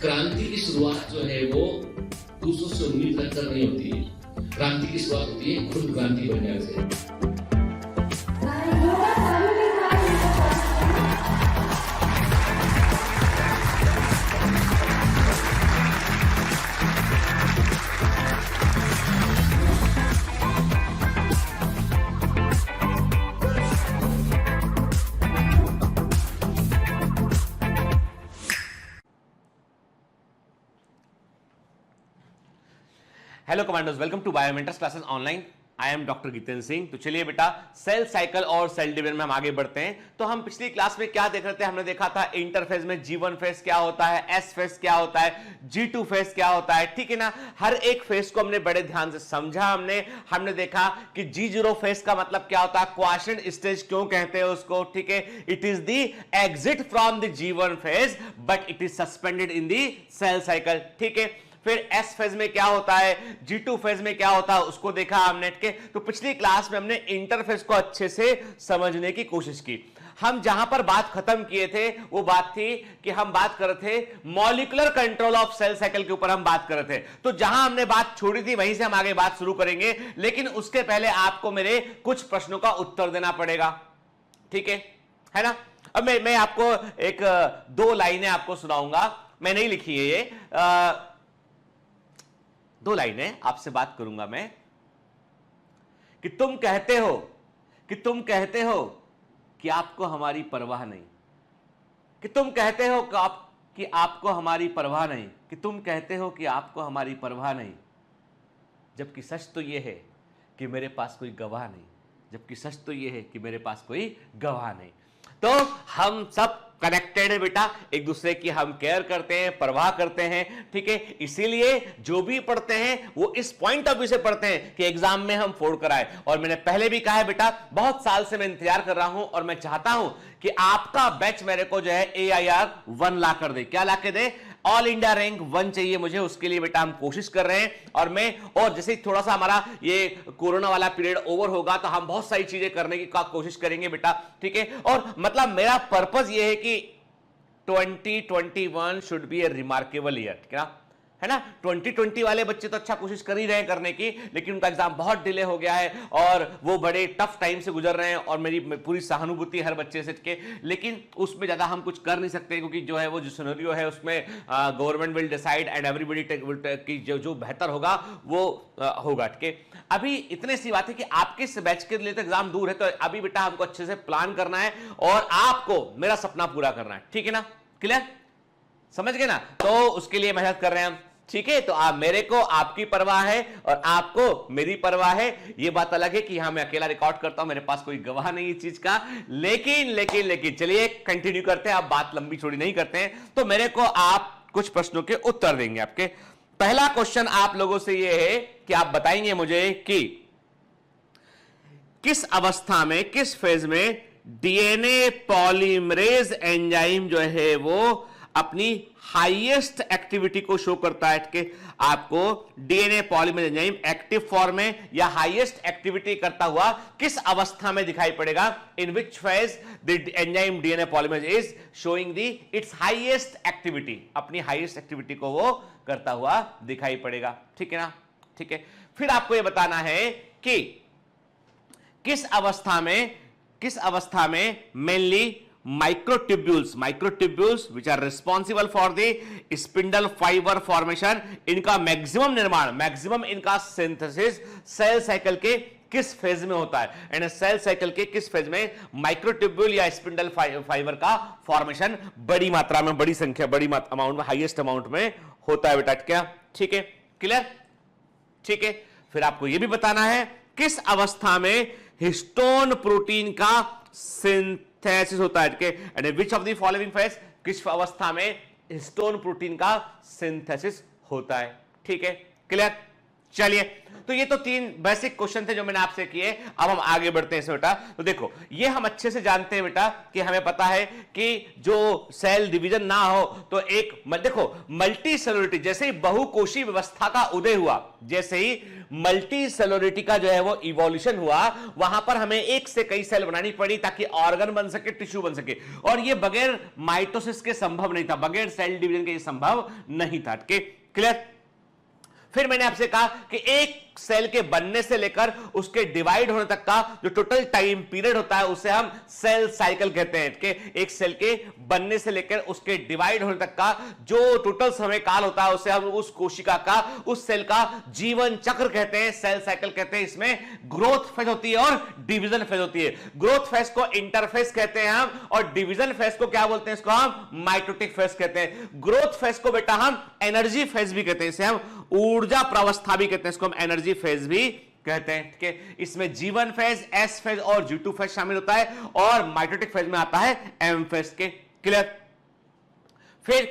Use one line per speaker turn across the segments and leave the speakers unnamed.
क्रांति की शुरुआत जो है वो दूसरों से उम्मीद रखकर नहीं होती है। क्रांति की शुरुआत होती है खुद क्रांति बनने से।
Hello commandos, welcome to biomentors classes online. I am doctor Jitendra Singh. तो चलिए बेटा, सेल साइकिल और सेल डिवीजन में हम आगे बढ़ते हैं। तो हम पिछली क्लास में क्या देख रहे थे? हमने देखा था इंटरफेज में G1 फेज क्या होता है, S फेज क्या होता है, G2 फेज क्या होता है, ठीक है ना। हर एक फेज को हमने बड़े ध्यान से समझा। हमने देखा कि G0 फेज का मतलब क्या होता है, क्वाशंट स्टेज क्यों कहते हैं उसको, ठीक है। It is the exit from the G1 phase but it is suspended in the cell cycle, ठीक है। फिर S फेज में क्या होता है, G2 फेज में क्या होता है, उसको देखा हमने के। तो पिछली क्लास में हमने इंटरफेज को अच्छे से समझने की कोशिश की। हम जहां पर बात खत्म किए थे वो बात थी कि हम बात कर रहे थे molecular control of cell cycle के ऊपर हम बात कर रहे थे। तो जहां हमने बात छोड़ी थी वहीं से हम आगे बात शुरू करेंगे, लेकिन उसके पहले आपको मेरे कुछ प्रश्नों का उत्तर देना पड़ेगा, ठीक है ना। अब मैं आपको एक दो लाइनें आपको सुनाऊंगा। मैं नहीं लिखी है ये, दो लाइनें आपसे बात करूंगा मैं कि तुम कहते हो कि आपको हमारी परवाह नहीं, कि तुम कहते हो कि आपको हमारी परवाह नहीं, कि तुम कहते हो कि आपको हमारी परवाह नहीं, जबकि सच तो यह है कि मेरे पास कोई गवाह नहीं, जबकि सच तो यह है कि मेरे पास कोई गवाह नहीं। तो हम सब कनेक्टेड है बेटा, एक दूसरे की हम केयर करते हैं, परवाह करते हैं, ठीक है। इसीलिए जो भी पढ़ते हैं वो इस पॉइंट ऑफ व्यू से पढ़ते हैं कि एग्जाम में हम फोड़ कर आए। और मैंने पहले भी कहा है बेटा, बहुत साल से मैं इंतजार कर रहा हूं और मैं चाहता हूं कि आपका बैच मेरे को जो है AIR 1 ला कर दे। क्या ला के दे? ऑल इंडिया रैंक 1 चाहिए मुझे। उसके लिए बेटा हम कोशिश कर रहे हैं। और जैसे थोड़ा सा हमारा ये कोरोना वाला पीरियड ओवर होगा तो हम बहुत सारी चीजें करने की कोशिश करेंगे बेटा, ठीक है। और मतलब मेरा पर्पस ये है कि 2021 should be A remarkable year, ठीक है ना। 2020 वाले बच्चे तो अच्छा कोशिश कर ही रहे हैं करने की, लेकिन उनका एग्जाम बहुत डिले हो गया है और वो बड़े टफ टाइम से गुजर रहे हैं और मेरी पूरी सहानुभूति हर बच्चे से के। लेकिन उसमें ज्यादा हम कुछ कर नहीं सकते क्योंकि जो है वो जो सिनेरियो है उसमें government will decide and everybody की जो बेहतर होगा वो होगा, ठीक है। अभी इतने सी बात है कि आपके इस बैच के लिए तो एग्जाम दूर है, तो अभी बेटा हमको अच्छे से प्लान करना है और आपको मेरा सपना पूरा करना है, ठीक है ना। क्लियर? समझ गए ना? तो उसके लिए मेहनत कर रहे हैं हम, ठीक है। तो आप मेरे को आपकी परवाह है और आपको मेरी परवाह है। ये बात अलग है कि यहां मैं अकेला रिकॉर्ड करता हूं, मेरे पास कोई गवाह नहीं इस चीज का। लेकिन चलिए कंटिन्यू करते हैं। आप बात लंबी चौड़ी नहीं करते हैं, तो मेरे को आप कुछ प्रश्नों के उत्तर देंगे आपके। पहला क्वेश्चन आप लोगों से यह है कि आप बताएंगे मुझे कि किस अवस्था में, किस फेज में DNA पॉलीमरेज एंजाइम जो है वो अपनी हाईएस्ट एक्टिविटी को शो करता है कि आपको DNA polymerase enzyme active form में या हाईएस्ट एक्टिविटी करता हुआ किस अवस्था में दिखाई पड़ेगा? In which phase the enzyme DNA polymerase is showing the its highest activity, अपनी हाईएस्ट एक्टिविटी को वो करता हुआ दिखाई पड़ेगा, ठीक है ना, ठीक है। फिर आपको यह बताना है कि किस अवस्था में mainly microtubules which are responsible for the spindle fibre formation, इनका मैक्सिमम निर्माण, मैक्सिमम इनका सिंथेसिस सेल साइकिल के किस फेज में होता है? एंड सेल साइकिल के किस फेज में माइक्रोट्यूब्यूल या स्पिंडल फाइबर का फॉर्मेशन बड़ी मात्रा में, बड़ी संख्या, बड़ी अमाउंट में, हाईएस्ट अमाउंट में होता है बेटा, क्या? ठीक है, क्लियर, ठीक है। फिर आपको यह भी बताना है किस अवस्था में हिस्टोन प्रोटीन का सिंथेसिस होता है, and which of the following phase, किस अवस्था में हिस्टोन प्रोटीन का सिंथेसिस होता है, ठीक है, क्लियर, चलिए, तो ये तो तीन बेसिक क्वेश्चन थे जो मैंने आपसे किए। अब हम आगे बढ़ते हैं इसमें बेटा। तो देखो, ये हम अच्छे से जानते हैं बेटा कि हमें पता है कि जो सेल डिवीजन ना हो तो एक देखो मल्टी सेलुलरिटी, जैसे ही बहुकोषीय व्यवस्था का उदय हुआ, जैसे ही मल्टी सेलुलरिटी का जो है वो इवोल्यूशन हुआ, वहां पर हमें एक से कई सेल बनानी पड़ी ताकि ऑर्गन बन सके, टिश्यू बन सके, और ये बगैर माइटोसिस के संभव नहीं था, बगैर सेल डिवीजन के ये संभव नहीं था। क्लियर? फिर मैंने आपसे कहा कि एक सेल के बनने से लेकर उसके डिवाइड होने तक का जो टोटल टाइम पीरियड होता है उसे हम सेल साइकिल कहते हैं। कि एक सेल के बनने से लेकर उसके डिवाइड होने तक का जो टोटल समय काल होता है उसे हम उस कोशिका का, उस सेल का जीवन चक्र कहते हैं, सेल साइकिल कहते हैं। इसमें ग्रोथ फेज होती है और डिवीजन फेज होती है। ग्रोथ फेज को इंटरफेज कहते हैं हम, और डिवीजन फेज को क्या बोलते हैं? इसको हम माइटोटिक फेज कहते हैं। ग्रोथ फेज को बेटा हम एनर्जी फेज भी कहते हैं, इसे हम ऊर्जा प्रावस्था भी कहते हैं, इसको हम एनर्जी फेज भी कहते हैं। ठीक है, इसमें जीवन फेज, एस फेज और G2 फेज शामिल होता है, और माइटोटिक फेज में आता है एम फेज के। क्लियर? फिर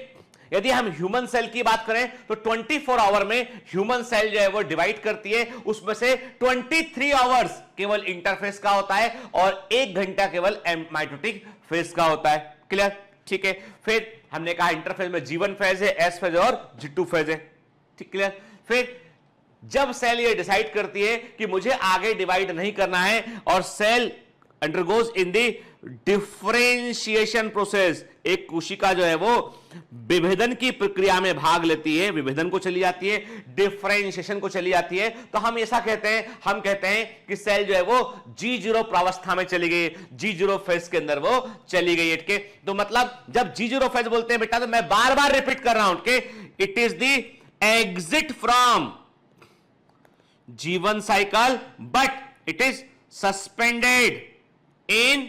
यदि हम ह्यूमन सेल की बात करें तो 24 आवर में ह्यूमन सेल जो है वो डिवाइड करती है, उसमें से 23 आवर्स केवल इंटरफेस का होता है और 1 घंटा केवल माइटोटिक फेज का होता है। क्लियर? ठीक है, फिर हमने कहा इंटरफेज में जीवन फेज है, एस फेज और G2 फेज है। ठीक, क्लियर? फिर जब सेल ये डिसाइड करती है कि मुझे आगे डिवाइड नहीं करना है और सेल अंडरगोज इन दी डिफरेंशिएशन प्रोसेस, एक कोशिका जो है वो विभेदन की प्रक्रिया में भाग लेती है, विभेदन को चली जाती है, डिफरेंशिएशन को चली जाती है, तो हम ऐसा कहते हैं, हम कहते हैं कि सेल जो है वो G0 प्रावस्था में चली गई, G0 फेज के अंदर वो चली गई। के तो मतलब जब G0 फेज बोलते हैं बेटा, तो मैं बार बार रिपीट कर रहा हूं कि it is the exit from जीवन cycle but it is suspended in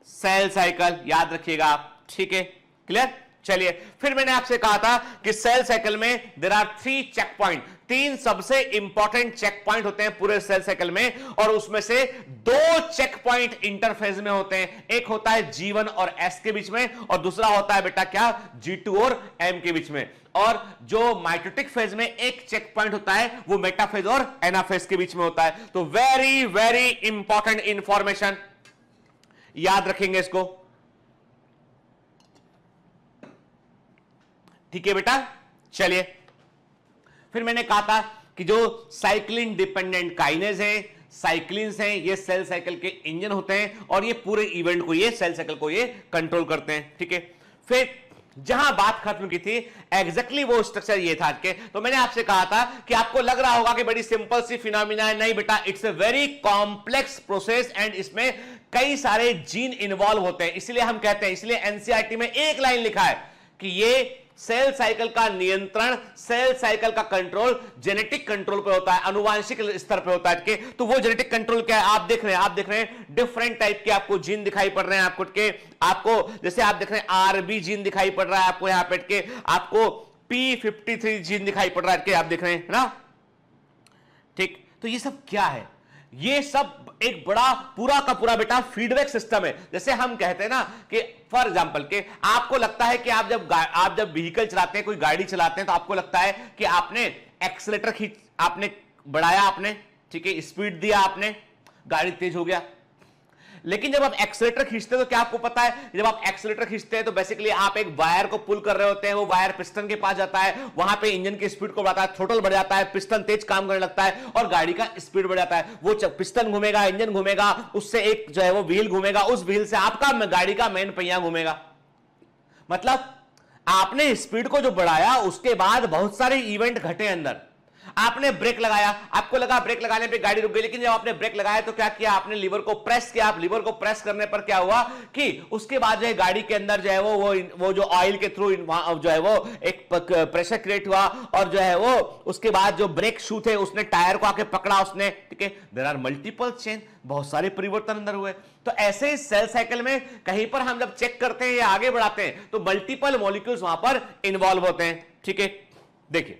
cell cycle. याद रखिएगा आप। ठीक है, क्लियर? चलिए, फिर मैंने आपसे कहा था कि सेल साइकिल में देयर आर 3 चेक पॉइंट, 3 सबसे इंपॉर्टेंट चेक पॉइंट होते हैं पूरे सेल साइकिल में, और उसमें से 2 चेक पॉइंट इंटरफेज में होते हैं। एक होता है G1 और S के बीच में, और दूसरा होता है बेटा क्या? G2 और M के बीच में। और जो माइटोटिक फेज में एक चेक पॉइंट होता है वो मेटाफेज और एनाफेज के बीच में होता है। तो वेरी वेरी इंपॉर्टेंट इंफॉर्मेशन, याद रखेंगे इसको। ठीक है बेटा? चलिए, फिर मैंने कहा था कि जो साइक्लिन डिपेंडेंट काइनेज है, साइक्लिन्स हैं, ये सेल साइकिल के इंजन होते हैं, और ये पूरे इवेंट को, ये सेल साइकिल को ये कंट्रोल करते हैं। ठीक है, फिर जहां बात खत्म की थी एग्जैक्टली वो स्ट्रक्चर ये था के, तो मैंने आपसे कहा था कि आपको लग रहा होगा कि बड़ी सिंपल सी फिनोमिना है। नहीं बेटा, it's a very complex process and इसमें कई सारे जीन इन्वॉल्व होते हैं। इसलिए हम कहते हैं, इसलिए एनसीईआरटी में एक लाइन लिखा है कि ये सेल साइकिल का नियंत्रण, सेल साइकिल का कंट्रोल जेनेटिक कंट्रोल पे होता है, अनुवांशिक स्तर पे होता है। तो वो जेनेटिक कंट्रोल क्या है? आप देख रहे हैं डिफरेंट टाइप के आपको जीन दिखाई पड़ रहे हैं आपको जैसे आप देख रहे हैं आरबी जीन दिखाई पड़ रहा है आपको, यहां पे आपको P53 जीन दिखाई पड़ रहा है, आप देख रहे हैं ना। ठीक, तो ये सब क्या है? ये सब एक बड़ा पूरा का पूरा बेटा फीडबैक सिस्टम है। जैसे हम कहते हैं ना कि फॉर एग्जांपल के आपको लगता है कि आप जब व्हीकल चलाते हैं, कोई गाड़ी चलाते हैं, तो आपको लगता है कि आपने एक्सीलरेटर आपने बढ़ाया, आपने ठीक है स्पीड दिया, आपने गाड़ी तेज हो गया। लेकिन जब आप एक्सीलरेटर खींचते हैं तो क्या आपको पता है, जब आप एक्सीलरेटर खींचते हैं तो बेसिकली आप एक वायर को पुल कर रहे होते हैं, वो वायर पिस्टन के पास जाता है, वहां पे इंजन की स्पीड को बढ़ाता है, थ्रोटल बढ़ जाता है, पिस्टन तेज काम करने लगता है और गाड़ी का स्पीड बढ़ जाता है। वो पिस्टन घूमेगा, इंजन घूमेगा, उससे एक जो है वो व्हील घूमेगा, उस व्हील से आपका गाड़ी का मेन पहिया घूमेगा। मतलब आपने स्पीड को जो बढ़ाया उसके बाद बहुत सारे इवेंट घटे अंदर। आपने ब्रेक लगाया, आपको लगा ब्रेक लगाने पे गाड़ी रुक गई, लेकिन जब आपने ब्रेक लगाया तो क्या किया? आपने लीवर को प्रेस किया। आप लीवर को प्रेस करने पर क्या हुआ कि उसके बाद जो है गाड़ी के अंदर जो है वो जो ऑयल के थ्रू जो है वो एक प्रेशर क्रिएट हुआ, और जो है वो उसके बाद जो ब्रेक शू थे उसने टायर को आके पकड़ा उसने। ठीक है, देयर आर मल्टीपल चेंज, बहुत सारे परिवर्तन अंदर हुए। तो ऐसे सेल साइकिल में कहीं पर हम जब चेक करते हैं या आगे बढ़ाते हैं तो मल्टीपल मॉलिक्यूल्स वहां पर इन्वॉल्व होते हैं। ठीक है, देखिए,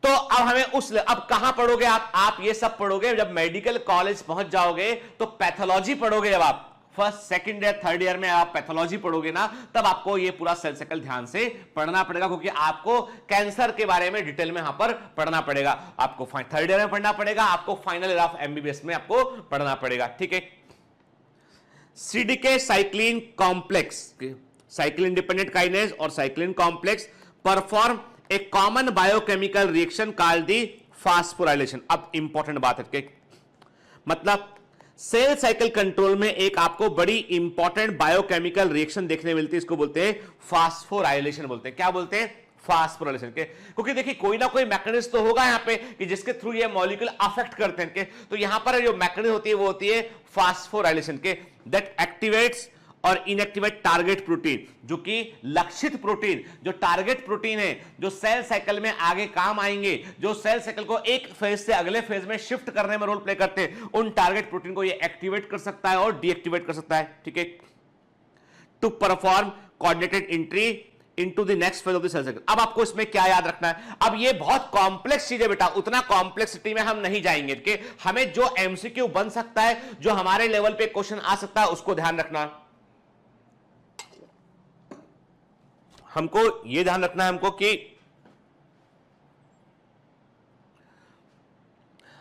तो अब हमें अब कहां पढ़ोगे आप ये सब पढ़ोगे जब मेडिकल कॉलेज पहुंच जाओगे तो पैथोलॉजी पढ़ोगे। जब आप first second year third year में आप पैथोलॉजी पढ़ोगे ना, तब आपको ये पूरा सेल साइकिल ध्यान से पढ़ना पड़ेगा, क्योंकि आपको कैंसर के बारे में डिटेल में यहां पर पढ़ना पड़ेगा। आपको थर्ड ईयर में पढ़ना पड़ेगा, आपको फाइनल ईयर ऑफ एमबीबीएस में आपको पढ़ना पड़ेगा। ठीक है, CDK cyclin complex, cyclin dependent kinase और cyclin complex perform a common biochemical reaction called the phosphorylation. अब इंपॉर्टेंट बात है, मतलब सेल साइकिल कंट्रोल में एक आपको बड़ी इंपॉर्टेंट बायोकेमिकल रिएक्शन देखने मिलती है, इसको बोलते हैं फास्फोराइलेशन बोलते हैं। क्या बोलते हैं? फास्फोराइलेशन के। क्योंकि देखिए कोई ना कोई मैकेनिज्म तो होगा यहां पे कि जिसके थ्रू ये मॉलिक्यूल अफेक्ट करते हैं के, तो यहां पर जो मैकेनिज्म होती है वो होती है फास्फोराइलेशन के, दैट एक्टिवेट्स और इनएक्टिवेट टारगेट प्रोटीन, जो कि लक्षित प्रोटीन, जो टारगेट प्रोटीन है, जो सेल साइकिल में आगे काम आएंगे, जो सेल साइकिल को एक फेज से अगले फेज में शिफ्ट करने में रोल प्ले करते हैं, उन टारगेट प्रोटीन को ये एक्टिवेट कर सकता है और डीएक्टिवेट कर सकता है। ठीक है, to perform coordinated entry into the next phase of the cell cycle. अब आपको इसमें क्या याद रखना है? अब ये बहुत कॉम्प्लेक्स चीज है बेटा, उतना कॉम्प्लेक्सिटी में हम नहीं जाएंगे कि हमें जो एमसीक्यू बन सकता है, जो हमारे लेवल पे क्वेश्चन आ सकता है, उसको ध्यान रखना। हमको यह ध्यान रखना है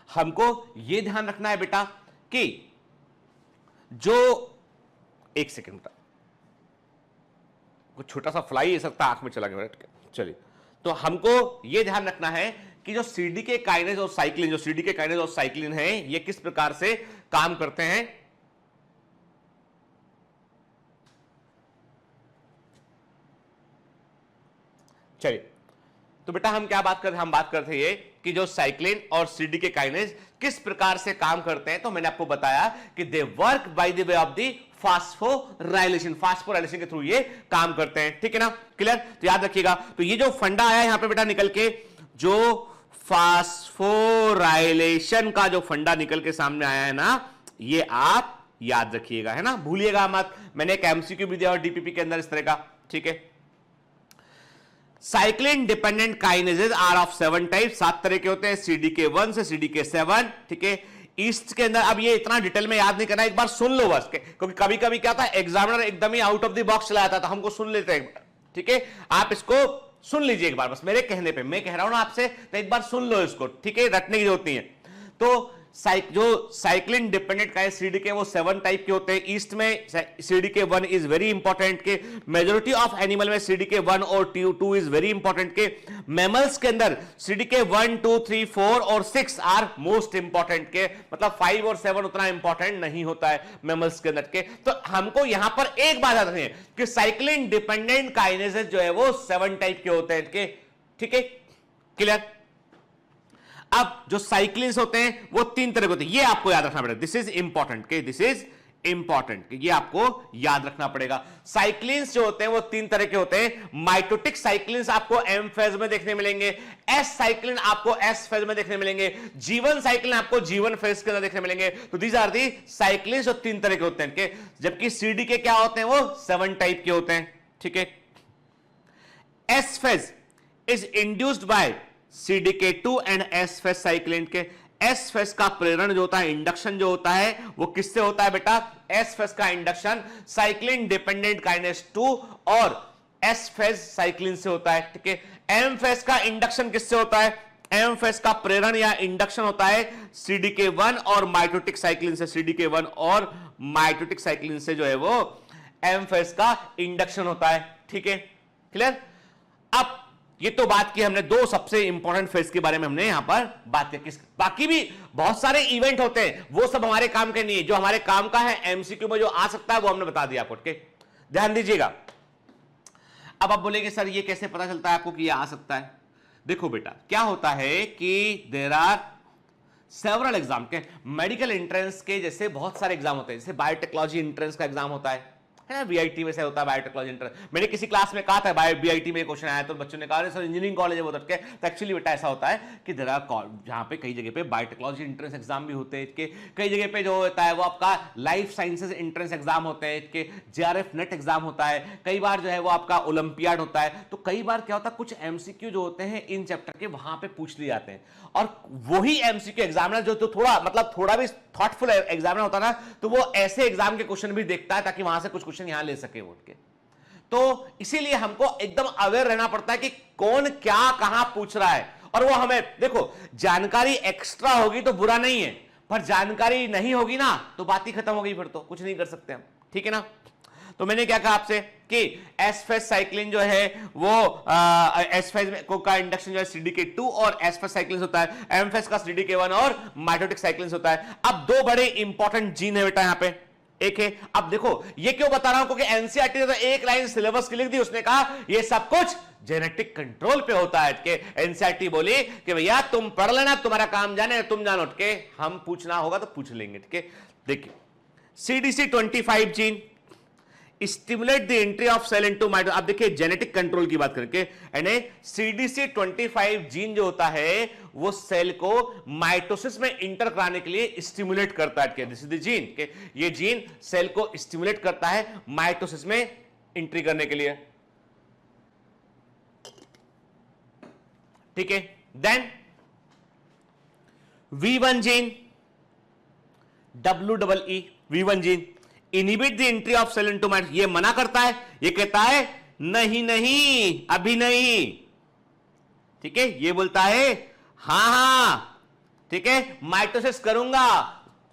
हमको ये ध्यान रखना है बेटा कि जो एक सेकंड बेटा, कुछ छोटा सा फ्लाई है सकता आंख में चला गया। चलिए, तो हमको यह ध्यान रखना है कि जो सीडीके काइनेज और साइक्लिन, जो सीडीके काइनेज और साइक्लिन है, ये किस प्रकार से काम करते हैं। चलिए, तो बेटा हम क्या बात करते हैं? हम बात करते हैं ये कि जो साइक्लिन और सीडीके काइनेज किस प्रकार से काम करते हैं। तो मैंने आपको बताया कि they work by the way of the phosphorylation, phosphorylation के थ्रू ये काम करते हैं। ठीक है ना, क्लियर? तो याद रखिएगा, तो ये जो फंडा आया यहां पे बेटा निकल के, जो फास्फोराइलेशन का जो फंडा निकल के सामने आया है ना, ये आप याद रखिएगा, है ना, भूलिएगा मत। मैंने एक एमसीक्यू भी दिया और डीपीपी के अंदर इस तरह का। ठीक है, cyclin dependent kinases are of 7 type, 7 तरह के होते हैं, सीडीके 1 से सीडीके 7। ठीक है, ईस्ट के अंदर, अब ये इतना डिटेल में याद नहीं करना, एक बार सुन लो बस, क्योंकि कभी कभी क्या था, एग्जामिनर एकदम ही आउट ऑफ द बॉक्स चला जाता था, हमको सुन लेते हैं। ठीक है, आप इसको सुन लीजिए एक बार बस, मेरे कहने पे, मैं कह रहा हूं ना आपसे, तो एक बार सुन लो इसको। ठीक है, रटने की जरूरत नहीं है। तो जो साइक्लिन डिपेंडेंट का है सीडीके, वो 7 टाइप के होते हैं। ईस्ट में सीडीके 1 इज वेरी इंपॉर्टेंट के, मेजॉरिटी ऑफ एनिमल में सीडीके 1 और 2 इज वेरी इंपॉर्टेंट के, मैमल्स के अंदर सीडीके 1, 2, 3, 4 और 6 आर मोस्ट इंपॉर्टेंट के, मतलब 5 और 7 उतना इंपॉर्टेंट नहीं होता है मैमल्स के अंदर के। तो हमको यहां पर एक बात याद रखनी है कि साइक्लिन डिपेंडेंट काइनेजेस जो है वो 7 टाइप के होते हैं के। ठीक है, क्लियर? अब जो साइक्लिन्स होते हैं वो 3 तरह के होते हैं, ये आपको याद रखना पड़ेगा। दिस इज इंपॉर्टेंट के, दिस इज इंपॉर्टेंट, ये आपको याद रखना पड़ेगा। साइक्लिन्स जो होते हैं वो 3 तरह के होते हैं। माइटोटिक साइक्लिन्स आपको एम फेज में देखने मिलेंगे, एस साइक्लिन आपको एस फेज में देखने मिलेंगे, जीवन साइक्लिन आपको जीवन फेज के अंदर देखने मिलेंगे। तो दीज आर दी साइक्लिन्स जो 3 तरह के होते हैं के, जबकि सीडी के क्या होते हैं, वो 7 टाइप के होते हैं। ठीक है, S phase is induced by CDK2 and S phase cyclin के। एस फेज का प्रेरण जो होता है, इंडक्शन जो होता है, वो किससे होता है बेटा? एस फेज का इंडक्शन साइक्लिन डिपेंडेंट काइनेज 2 और एस फेज साइक्लिन से होता है। ठीक है, एम फेज का इंडक्शन किससे होता है? एम फेज का प्रेरण या इंडक्शन होता है CDK1 और माइटोटिक साइक्लिन से। CDK1 और माइटोटिक साइक्लिन से जो है वो एम फेज का इंडक्शन होता है। ठीक है, क्लियर? अब ये तो बात की हमने 2 सबसे इंपॉर्टेंट फेज के बारे में हमने यहां पर बात की। बाकी भी बहुत सारे इवेंट होते हैं, वो सब हमारे काम के नहीं है। जो हमारे काम का है एमसीक्यू में जो आ सकता है वो हमने बता दिया आपको। ध्यान दीजिएगा। अब आप बोलेंगे सर ये कैसे पता चलता है आपको कि ये आ सकता है? देखो बेटा, क्या होता है कि देयर आर सेवरल एग्जाम के, मेडिकल एंट्रेंस के जैसे बहुत सारे एग्जाम होते हैं, जैसे बायोटेक्नोलॉजी एंट्रेंस का एग्जाम होता है, है ना, बीआईटी में से होता है बायोटेक्नोलॉजी एंट्रेंस। मैंने किसी क्लास में कहा था बीआईटी में क्वेश्चन आया तो बच्चों ने कहा सर इंजीनियरिंग कॉलेज है वो तक के, तो एक्चुअली बेटा ऐसा होता है कि जरा जहां पे कई जगह पे बायोटेक्नोलॉजी एंट्रेंस एग्जाम भी होते हैं, कई जगह पे जो होता है वो आपका लाइफ साइंसेज एंट्रेंस एग्जाम होते हैं, जेआरएफ नेट एग्जाम होता है, कई बार जो है वो आपका ओलंपियाड होता है। तो कई बार क्या होता है कुछ एमसीक्यू जो होते हैं इन चैप्टर के वहां पे पूछ लिए जाते हैं, और वही एमसीक्यू एग्जामिनर जो तो थोड़ा भी थॉटफुल एग्जामिनर होता है ना, तो वो ऐसे एग्जाम के क्वेश्चन भी देखता है ताकि वहां से कुछ क्वेश्चन यहां ले सके उठ के। तो इसीलिए हमको एकदम अवेयर रहना पड़ता है कि कौन क्या कहां पूछ रहा है, और वो हमें देखो जानकारी एक्स्ट्रा होगी तो बुरा नहीं है, पर जानकारी नहीं होगी ना तो बात ही खत्म हो गई, फिर तो कुछ नहीं कर सकते हम, ठीक है ना। तो मैंने क्या कहा आपसे कि एस फेज साइक्लिन जो है वो एस फेज का इंडक्शन जो है CDK2 और एस फेज साइक्लिन होता है, एम फेज का CDK1 और माइटोटिक साइक्लिन होता है। अब दो बड़े इंपॉर्टेंट जीन है बेटा यहाँ पे, एक है, अब देखो ये क्यों बता रहा हूं क्योंकि एनसीईआरटी ने तो एक लाइन सिलेबस की लिख दी, उसने कहा ये सब कुछ जेनेटिक कंट्रोल पे होता है कि एनसीईआरटी बोली कि भैया तुम पढ़ लेना, तुम्हारा काम जाने तुम जानो, के हम पूछना होगा तो पूछ लेंगे, ठीक है। देखिए CDC25 gene stimulate the entry of cell into mito, अब देखिए जेनेटिक कंट्रोल की बात करके, यानी CDC25 जीन जो होता है वो सेल को माइटोसिस में इंटर कराने के लिए स्टिमुलेट करता है, दिस इज द जीन के ये जीन सेल को स्टिमुलेट करता है माइटोसिस में एंट्री करने के लिए, ठीक है। Then V1 gene WEE V1 gene inhibit the entry of cell into mitosis, ये मना करता है, ये कहता है नहीं नहीं अभी नहीं, ठीक है। ये बोलता है हां ठीक है माइटोसिस करूंगा,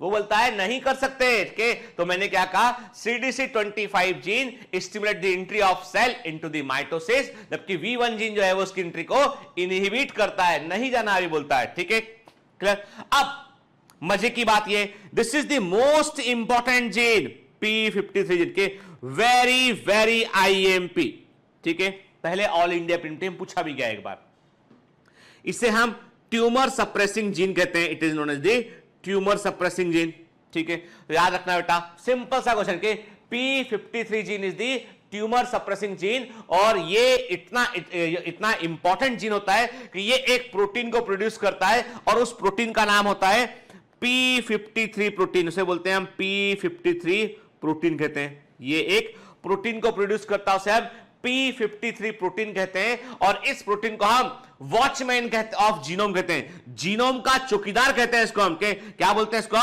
वो बोलता है नहीं कर सकते, ठीक है। तो मैंने क्या कहा CDC25 gene stimulate the entry of cell into the mitosis, जबकि V1 जीन जो है वो उसकी एंट्री को इनहिबिट करता है, नहीं जाना अभी बोलता है, ठीक है, क्लियर। अब मजे की बात ये, this is the most important gene P53 gene के वेरी वेरी IMP, ठीक है। पहले ऑल इंडिया प्रिंटिंग में पूछा भी गया एक बार, इसे हम ट्यूमर सप्रेसिंग जीन कहते हैं, it is known as the tumour suppressing gene, ठीक है। तो याद रखना बेटा सिंपल सा क्वेश्चन के P53 gene is the tumour suppressing gene, और ये इतना इंपॉर्टेंट जीन होता है कि ये एक प्रोटीन को प्रोड्यूस करता है, और उस प्रोटीन का नाम होता है P53 प्रोटीन, उसे बोलते हैं हम P53 प्रोटीन कहते हैं। ये एक प्रोटीन को प्रोड्यूस करता है, उसे हम P53 प्रोटीन कहते हैं, और इस प्रोटीन को हम वॉचमैन ऑफ जीनोम कहते हैं, जीनोम का चौकीदार कहते हैं इसको हम, क्या बोलते हैं इसको,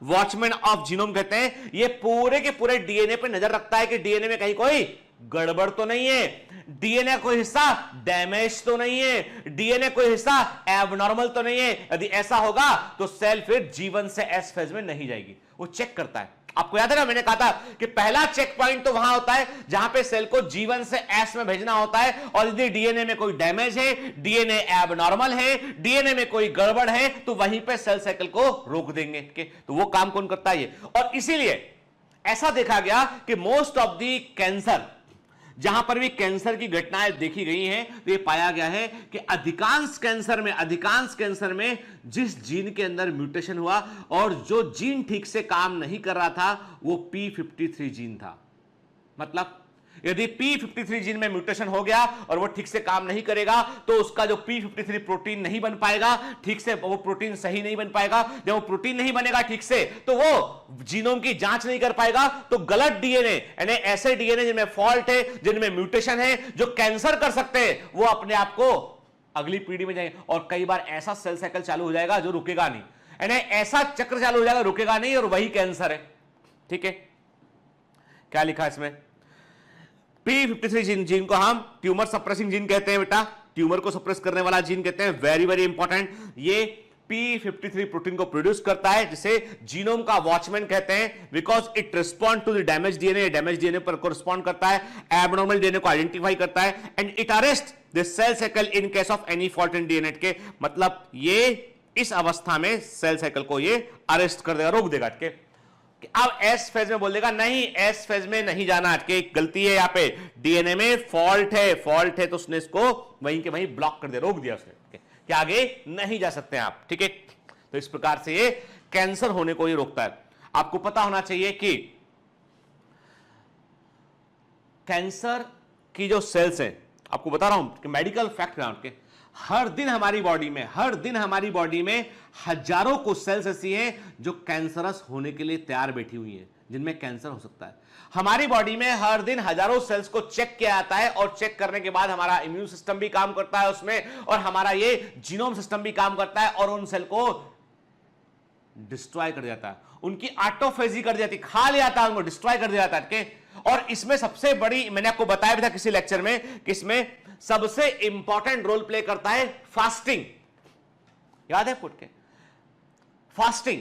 वॉचमैन ऑफ जीनोम कहते हैं। ये पूरे के पूरे डीएनए पे नजर रखता है कि डीएनए में कहीं कोई गड़बड़ तो नहीं है, डीएनए कोई हिस्सा डैमेज तो नहीं है, डीएनए कोई हिस्सा एबनॉर्मल तो नहीं है। यदि ऐसा होगा तो सेल फिर जीवन से एस फेज में नहीं जाएगी, वो चेक करता है। आपको याद है ना मैंने कहा था कि पहला चेक पॉइंट तो वहां होता है जहां पे सेल को जीवन से एस में भेजना होता है, और यदि डीएनए में कोई डैमेज है, डीएनए एबनॉर्मल है, डीएनए में कोई गड़बड़ है, तो वहीं पे सेल साइकिल को रोक देंगे, तो वो काम कौन करता है ये। और इसीलिए ऐसा देखा गया कि मोस्ट ऑफ द कैंसर, जहां पर भी कैंसर की घटनाएं देखी गई हैं, तो ये पाया गया है कि अधिकांश कैंसर में जिस जीन के अंदर म्यूटेशन हुआ और जो जीन ठीक से काम नहीं कर रहा था वो P53 जीन था। मतलब यदि P53 जीन में म्यूटेशन हो गया और वो ठीक से काम नहीं करेगा तो उसका जो P53 प्रोटीन नहीं बन पाएगा ठीक से, वो प्रोटीन सही नहीं बन पाएगा। जब वो प्रोटीन नहीं बनेगा ठीक से तो वो जीनोम की जांच नहीं कर पाएगा, तो गलत डीएनए, यानी ऐसे डीएनए जिनमें फॉल्ट है, जिनमें म्यूटेशन है, जो कैंसर कर सकते हैं, वो अपने आप को अगली पीढ़ी में जाएंगे। और कई बार ऐसा सेल साइकिल चालू हो जाएगा जो रुकेगा नहीं, यानी ऐसा चक्र चालू हो जाएगा रुकेगा नहीं, और वही कैंसर है, ठीक है। क्या लिखा इसमें, P53 जीन को हम ट्यूमर सप्रेसिंग जीन कहते हैं बेटा, ट्यूमर को सप्रेस करने वाला जीन कहते हैं, वेरी वेरी इंपॉर्टेंट। ये P53 प्रोटीन को प्रोड्यूस करता है जिसे जीनोम का वॉचमैन कहते हैं, because it respond to the damage DNA, damage DNA पर को रिस्पॉन्ड करता है, एबनॉर्मल डीएनए को आइडेंटिफाई करता है, and it arrest the cell cycle in case of any fault in DNA के। मतलब ये इस अवस्था में सेल साइकिल को ये अरेस्ट कर देगा, रोक देगा, ठीक है। अब एस फेज में बोल देगा नहीं, एस फेज में नहीं जाना, कि गलती है यहाँ पे, डीएनए में फॉल्ट है, तो उसने इसको वहीं के वहीं ब्लॉक कर दिया, रोक दिया उसने, कि आगे नहीं जा सकते आप, ठीक है। तो इस प्रकार से ये कैंसर होने को ही रोकता है। आपको पता होना चाहिए कि कैंसर की जो सेल्स है, आपको बता रहा हूं कि मेडिकल फैक्ट है उनके, हर दिन हमारी बॉडी में हजारों को सेल्स ऐसी हैं जो कैंसरस होने के लिए तैयार बैठी हुई हैं, जिनमें कैंसर हो सकता है। हमारी बॉडी में हर दिन हजारों सेल्स को चेक किया जाता है और चेक करने के बाद हमारा इम्यून सिस्टम भी काम करता है उसमें, और हमारा ये जीनोम सिस्टम भी काम करता है और उन सेल को डिस्ट्रॉय कर जाता है, उनकी ऑटोफेजी कर जाती है, खा लिया जाता है उनको, डिस्ट्रॉय कर दिया जाता है। और इसमें सबसे बड़ी, मैंने आपको बताया भी था किसी लेक्चर में कि इसमें सबसे इंपॉर्टेंट रोल प्ले करता है फास्टिंग। याद है फुट के फास्टिंग?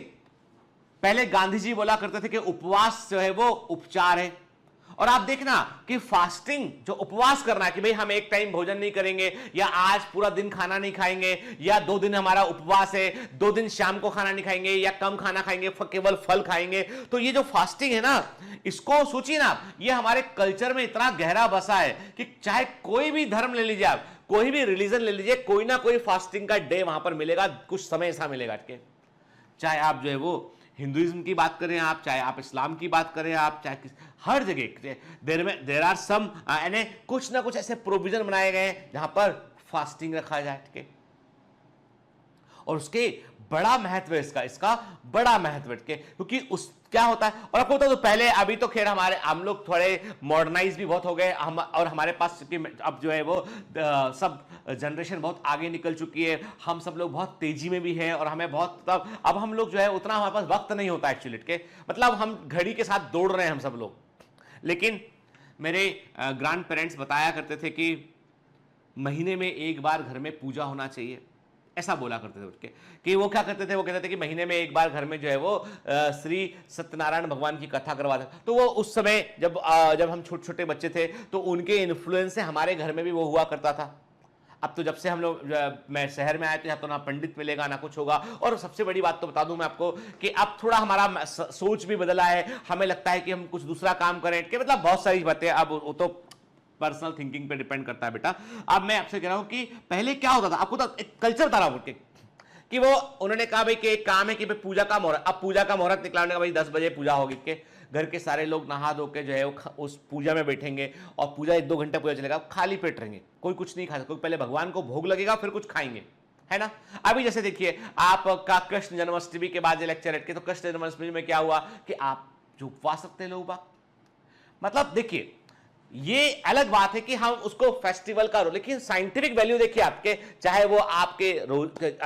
पहले गांधी जी बोला करते थे कि उपवास जो है वो उपचार है, और आप देखना कि फास्टिंग जो उपवास करना है कि भाई हम एक टाइम भोजन नहीं करेंगे, या आज पूरा दिन खाना नहीं खाएंगे, या 2 दिन हमारा उपवास है, 2 दिन शाम को खाना नहीं खाएंगे या कम खाना खाएंगे, केवल फल खाएंगे। तो ये जो फास्टिंग है ना, इसको सोचिए ना, ये हमारे कल्चर में इतना गहरा बसा है कि चाहे कोई भी धर्म ले लीजिए आप, कोई भी रिलीजन ले लीजिए, कोई ना कोई फास्टिंग का डे वहां पर मिलेगा, कुछ समय ऐसा मिलेगा। चाहे आप जो है वो हिंदुइज्म की बात करें आप, चाहे आप इस्लाम की बात करें आप, चाहे हर जगह देर आर सम यानी कुछ ना कुछ ऐसे प्रोविजन बनाए गए हैं जहां पर फास्टिंग रखा जाए, ठीक है। और उसके बड़ा महत्व है इसका बड़ा महत्व है, क्योंकि उस क्या होता है, और आपको बता दो पहले, अभी तो खैर हम लोग थोड़े मॉडर्नाइज भी बहुत हो गए, और हमारे पास अब जो है वो सब जनरेशन बहुत आगे निकल चुकी है, हम सब लोग बहुत तेजी में भी हैं, और हमें बहुत अब हम लोग जो है उतना हमारे पास वक्त नहीं होता एक्चुअली के, मतलब हम घड़ी के साथ दौड़ रहे हैं हम सब लोग। लेकिन मेरे ग्रैंड पेरेंट्स बताया करते थे कि महीने में एक बार घर में पूजा होना चाहिए, ऐसा बोला करते थे उठ के। कि वो क्या करते थे, वो कहते थे कि महीने में एक बार घर में जो है वो श्री सत्यनारायण भगवान की कथा करवाते। तो वो उस समय जब हम छोटे छोटे बच्चे थे तो उनके इन्फ्लुएंस से हमारे घर में भी वो हुआ करता था। अब तो जब से हम लोग मैं शहर में आए तो यहाँ तो ना पंडित मिलेगा ना कुछ होगा, और सबसे बड़ी बात तो बता दूं मैं आपको कि अब थोड़ा हमारा सोच भी बदला है, हमें लगता है कि हम कुछ दूसरा काम करें, कि मतलब बहुत सारी बातें, अब वो तो पर्सनल थिंकिंग पे डिपेंड करता है बेटा। अब मैं आपसे कह रहा हूं कि पहले क्या होता था, आपको तो एक कल्चर बता रहा हूं कि वो उन्होंने कहा भाई कि एक काम है कि भाई पूजा का मुहूर्त, अब पूजा का मुहूर्त निकला, भाई 10 बजे पूजा होगी, के घर के सारे लोग नहा धो के जो है उस पूजा में बैठेंगे, और पूजा 1-2 घंटे पूजा चलेगा, खाली पेट रहेंगे, कोई कुछ नहीं खा सकता, पहले भगवान को भोग लगेगा फिर कुछ खाएंगे, है ना। अभी जैसे देखिए आपका कृष्ण जन्माष्टमी के बाद लेक्चर हटके, तो कृष्ण जन्माष्टमी में क्या हुआ कि आप जो उपवास रखते हैं लोग, मतलब देखिए ये अलग बात है कि हम उसको फेस्टिवल का, लेकिन साइंटिफिक वैल्यू देखिए आपके, चाहे वो आपके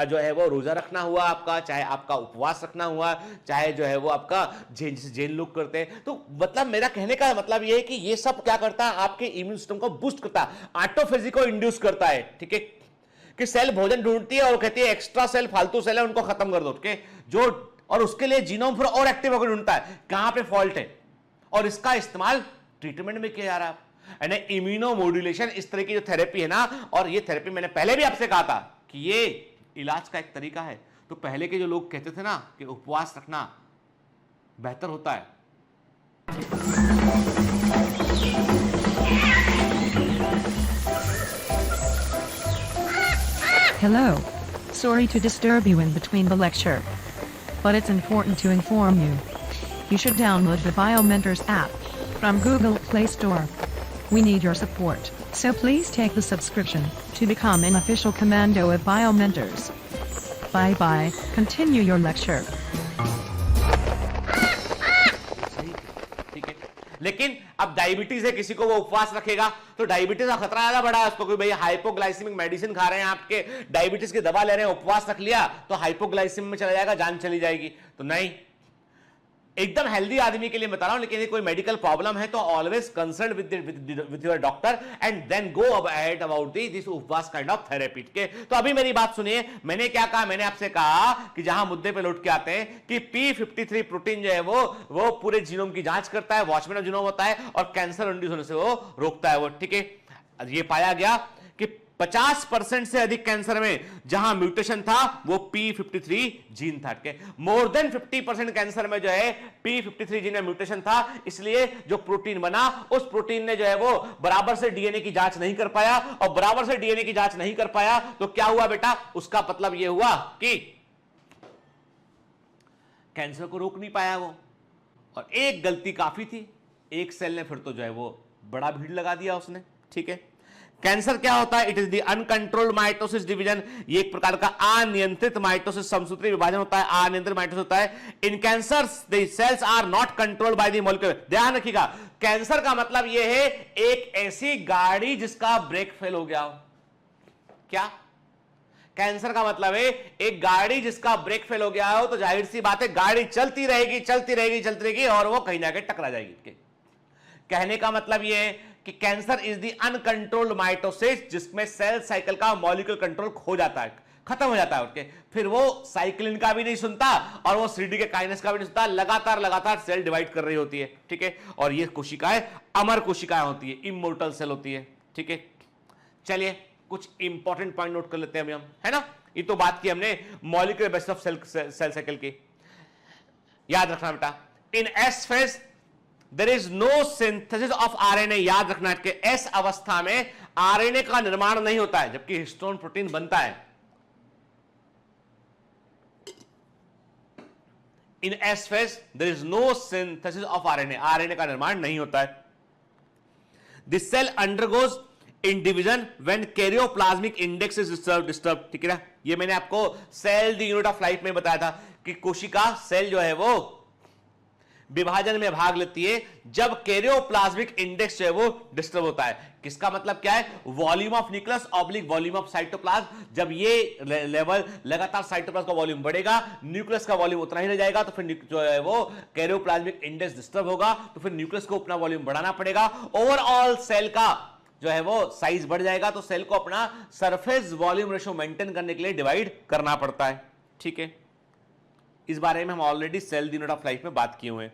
जो है वो रोजा रखना हुआ आपका, चाहे आपका उपवास रखना हुआ, चाहे जो है वो आपका जैन लोग करते हैं। तो मतलब मेरा कहने का मतलब ये है कि ये सब क्या करता है, आपके इम्यून सिस्टम को बूस्ट करता है, ऑटोफेजी को इंड्यूस करता है, ठीक है। कि सेल भोजन ढूंढती है और कहती है एक्स्ट्रा सेल, फालतू सेल है उनको खत्म कर दो, ठीक है, जो, और उसके लिए जीनोम फिर और एक्टिव होकर ढूंढता है कहां पे फॉल्ट है, और इसका इस्तेमाल ट्रीटमेंट में किया जा रहा है। इम्यूनोमोड्यूलेशन इस तरह की जो थेरेपी है ना, और ये थेरेपी मैंने पहले भी आपसे कहा था कि ये इलाज का एक तरीका है। तो पहले के जो लोग कहते थे ना कि उपवास रखना बेहतर होता है,
Hello. Sorry to disturb you in between the lecture. But it's important to inform you. You should download the BioMentors app from Google Play Store. We need your support, so please take the subscription to become an official commando of BioMentors. Bye bye, continue your lecture.
लेकिन अब diabetes है, किसी को वो उपवास रखेगा तो diabetes का खतरा ज्यादा बड़ा है उसको, कोई भाई हाइपोग्लाइसेमिक मेडिसिन खा रहे हैं, आपके डायबिटीज की दवा ले रहे हैं, उपवास रख लिया तो हाइपोग्लाइसेमिक में चला जाएगा, जान चली जाएगी। तो नहीं, एकदम हेल्दी आदमी के लिए बता रहा हूं, लेकिन कोई मेडिकल प्रॉब्लम है तो always consult with your doctor and then go ahead about this उपवास काइंड ऑफ थेरेपी के। तो अभी मेरी बात सुनिए, मैंने क्या कहा, मैंने आपसे कहा कि जहां मुद्दे पे लौट के आते हैं कि P53 प्रोटीन जो है वो पूरे जीनोम की जांच करता है, वॉचमैन ऑफ जीनोम होता है, और कैंसर इंड्यूस होने से वो रोकता है वो, ठीक है। ये पाया गया कि 50% से अधिक कैंसर में जहां म्यूटेशन था वो P53 जीन था, मोर देन 50% कैंसर में जो है P53 जीन में म्यूटेशन था, इसलिए जो प्रोटीन बना उस प्रोटीन ने जो है वो बराबर से डीएनए की जांच नहीं कर पाया, और बराबर से डीएनए की जांच नहीं कर पाया तो क्या हुआ बेटा, उसका मतलब यह हुआ कि कैंसर को रोक नहीं पाया वो, और एक गलती काफी थी, एक सेल ने फिर तो जो है वो बड़ा भीड़ लगा दिया उसने, ठीक है। कैंसर क्या होता है? It is the uncontrolled mitosis division, ये एक प्रकार का अनियंत्रित माइटोसिस समसूत्री विभाजन होता है, अनियंत्रित माइटोसिस होता है। In cancers the cells are not controlled by the molecule. ध्यान रखिएगा, कैंसर का मतलब यह है एक ऐसी गाड़ी जिसका ब्रेक फेल हो गया हो। क्या? कैंसर का मतलब है एक गाड़ी जिसका ब्रेक फेल हो गया हो, तो जाहिर सी बात है गाड़ी चलती रहेगी चलती रहेगी चलती रहेगी और वो कहीं ना कहीं टकरा जाएगी। कहने का मतलब यह है कि cancer is the uncontrolled mitosis जिसमें सेल साइकिल का मॉलिक्यूल कंट्रोल खो जाता है, खत्म हो जाता है उसके, फिर वो साइक्लिन का भी नहीं सुनता और वो सीडी के काइनेस का भी नहीं सुनता, लगातार लगातार सेल डिवाइड कर रही होती है, ठीक है। और ये कोशिकाएं अमर कोशिकाएं होती है, इमोर्टल सेल होती है, ठीक है। चलिए कुछ इंपॉर्टेंट पॉइंट नोट कर लेते हैं हम, है ना। ये तो बात की हमने molecular basis of cell cycle की। याद रखना बेटा, in S phase there is no synthesis of RNA. याद रखना कि एस अवस्था में आरएनए का निर्माण नहीं होता है, जबकि हिस्टोन प्रोटीन बनता है। In S phase there is no synthesis of RNA, RNA का निर्माण नहीं होता है। This cell undergoes in division when karyoplasmic index is disturb, ठीक है ना। ये मैंने आपको cell the unit of life में बताया था कि कोशिका सेल जो है वो विभाजन में भाग लेती है जब कैरियोप्लाज्मिक इंडेक्स जो है वो डिस्टर्ब होता है। किसका मतलब क्या है? Volume of nucleus oblique volume of cytoplasm. जब ये लेवल लगातार साइटोप्लाज्म का वॉल्यूम बढ़ेगा, न्यूक्लियस का वॉल्यूम उतना ही रह जाएगा, तो फिर जो है वो कैरियोप्लाज्मिक इंडेक्स डिस्टर्ब होगा, तो फिर न्यूक्लियस को अपना वॉल्यूम बढ़ाना पड़ेगा। ओवरऑल सेल का जो है वो साइज बढ़ जाएगा, तो सेल को अपना सरफेस वॉल्यूम रेशियो मेंटेन करने के लिए डिवाइड करना पड़ता है, ठीक है। इस बारे में हम already cell the unit of life में बात किए हुए हैं।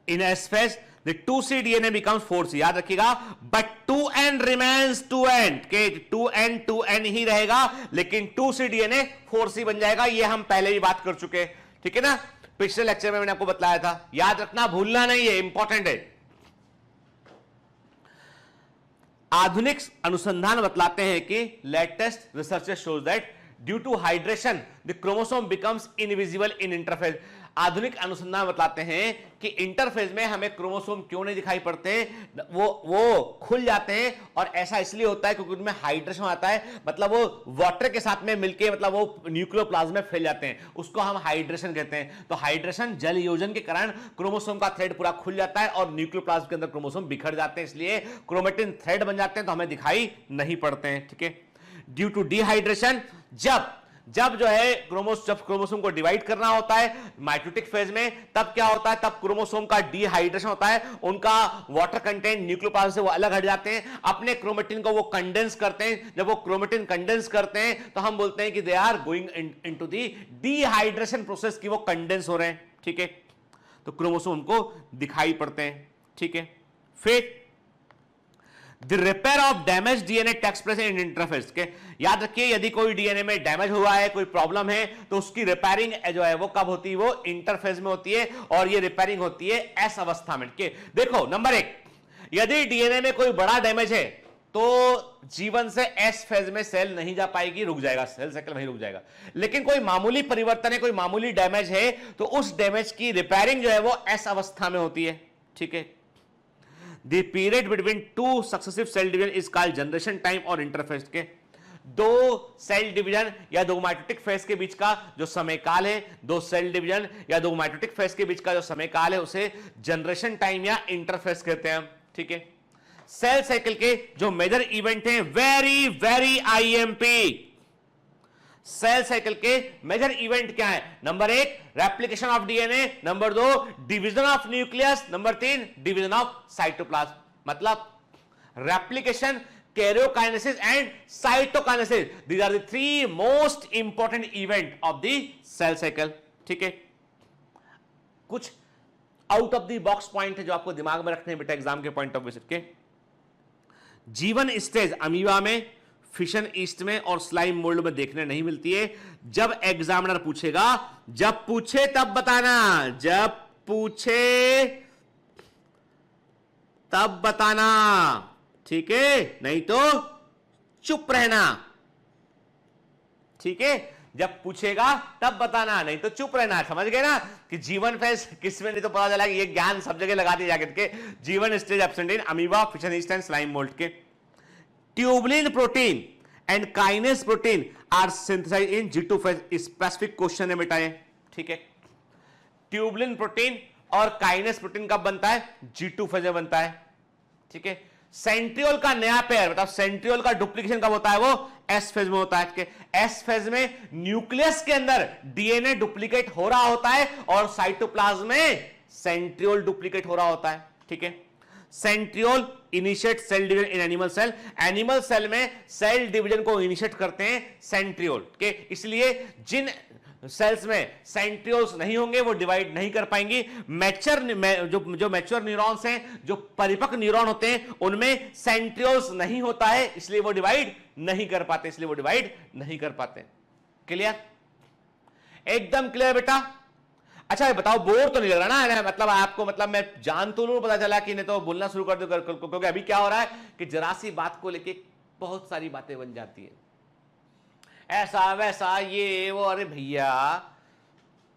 In S phase the 2C DNA becomes 4C, याद रखिएगा, बट 2N remains 2N, के 2N ही रहेगा, लेकिन 2C DNA 4C बन जाएगा। ये हम पहले भी बात कर चुके हैं, ठीक है ना। पिछले लेक्चर में मैंने आपको बताया था, याद रखना, भूलना नहीं है, इंपॉर्टेंट है। आधुनिक अनुसंधान बतलाते हैं कि latest research shows that due to hydration the chromosome becomes invisible in interphase. आधुनिक अनुसंधान बतलाते हैं कि इंटरफेज में हमें क्रोमोसोम क्यों नहीं दिखाई पड़ते, वो खुल जाते हैं। और ऐसा इसलिए होता है क्योंकि उनमें हाइड्रेशन आता है, मतलब वो वाटर के साथ में मिलके मतलब वो न्यूक्लियोप्लाज्म में फैल जाते हैं, उसको हम हाइड्रेशन कहते हैं। तो हाइड्रेशन जल योजन के कारण क्रोमोसोम का थ्रेड पूरा खुल जाता है और न्यूक्लियोप्लाज्म के अंदर क्रोमोसोम बिखर जाते हैं, इसलिए क्रोमेटिन थ्रेड बन जाते हैं, तो हमें दिखाई नहीं पड़ते हैं, ठीक है। ड्यू टू डिहाइड्रेशन, जब जो है क्रोमोसोम को डिवाइड करना होता है माइटोटिक फेज में, तब क्या होता है, तब क्रोमोसोम का डिहाइड्रेशन होता है, उनका वाटर कंटेंट न्यूक्लियोप्लाज्म से वो अलग हट जाते हैं, अपने क्रोमेटिन को वो कंडेंस करते हैं। जब वो क्रोमेटिन कंडेंस करते हैं तो हम बोलते हैं कि they are going into the dehydration process, की वो कंडेंस हो रहे हैं, ठीक है। तो क्रोमोसोम को दिखाई पड़ते हैं, ठीक है। फिर the repair of damage DNA takes place in interphase के, याद रखिए, यदि कोई डीएनए में डैमेज हुआ है, कोई प्रॉब्लम है, तो उसकी रिपेयरिंग जो है वो कब होती है? वो इंटरफेस में होती है, और ये रिपेयरिंग होती है एस अवस्था में। के देखो, नंबर 1, यदि डीएनए में कोई बड़ा डैमेज है तो जीवन से एस फेज में सेल नहीं जा पाएगी, रुक जाएगा, सेल साइकिल वहीं रुक जाएगा। लेकिन कोई मामूली परिवर्तन है, कोई मामूली डैमेज है, तो उस डैमेज की रिपेयरिंग जो है वो एस अवस्था में होती है, ठीक है। The period between two successive cell division is called generation time और interphase के। दो सेल डिवीजन या दो माइटोटिक फेज के बीच का जो समय काल है, दो सेल डिवीजन या दो माइटोटिक फेज के बीच का जो समय काल है, उसे जनरेशन टाइम या इंटरफेस कहते हैं, ठीक है। सेल साइकिल के जो मेजर इवेंट हैं, very very IMP. Cell cycle के मेजर इवेंट क्या है? Number 1 replication of DNA, number 2 division of nucleus, number 3 division of cytoplasm. मतलब replication, karyokinesis and cytokinesis, these are the 3 most important event of the cell cycle, ठीक है। कुछ out of the box point है जो आपको दिमाग में रखने हैं बेटा एग्जाम के पॉइंट ऑफ व्यू के। जीवन स्टेज अमीबा में, फिशन ईस्ट में और स्लाइम मोल्ड में देखने नहीं मिलती है। जब एग्जामिनर पूछेगा, जब पूछे तब बताना, जब पूछे तब बताना, ठीक है, नहीं तो चुप रहना, ठीक है। जब पूछेगा तब बताना, नहीं तो चुप रहना। समझ गए ना कि जीवन फेज किस में, नहीं तो पता चला कि ये ज्ञान सब जगह लगा दिया जाकर के। जीवन stage absent in amoeba, fission yeast and slime mould के। Tubulin protein and kinase protein are synthesised in G2 phase. Specific question है बेटा ये, ठीक है। ट्यूबुलिन प्रोटीन और काइनेस प्रोटीन कब बनता है? G2 फेज में बनता है, ठीक है। सेंट्रियोल का नया पेयर, मतलब सेंट्रियोल का डुप्लीकेशन कब होता है? वो एस फेज में होता है। एस फेज में न्यूक्लियस के अंदर डीएनए डुप्लीकेट हो रहा होता है और साइटोप्लाज्म में सेंट्रियोल डुप्लीकेट हो रहा होता है, ठीक है। Centriole initiate cell division in animal cell. Animal cell में सेल डिवीजन को इनिशिएट करते हैं सेंट्रियोल के, इसलिए जिन सेल्स में सेंट्रियोल्स नहीं होंगे वो डिवाइड नहीं कर पाएंगी। जो मैच्योर न्यूरॉन्स हैं, जो परिपक्व न्यूरॉन होते हैं, उनमें सेंट्रियोल्स नहीं होता है, इसलिए वो डिवाइड नहीं कर पाते, क्लियर? एकदम क्लियर बेटा। अच्छा बताओ, बोर तो नहीं लग रहा ना? मतलब आपको, मतलब मैं जान तो लूं, पता चला कि नहीं तो बोलना शुरू कर दो, क्योंकि अभी क्या हो रहा है कि जरा सी बात को लेके बहुत सारी बातें बन जाती है, ऐसा वैसा ये वो। अरे भैया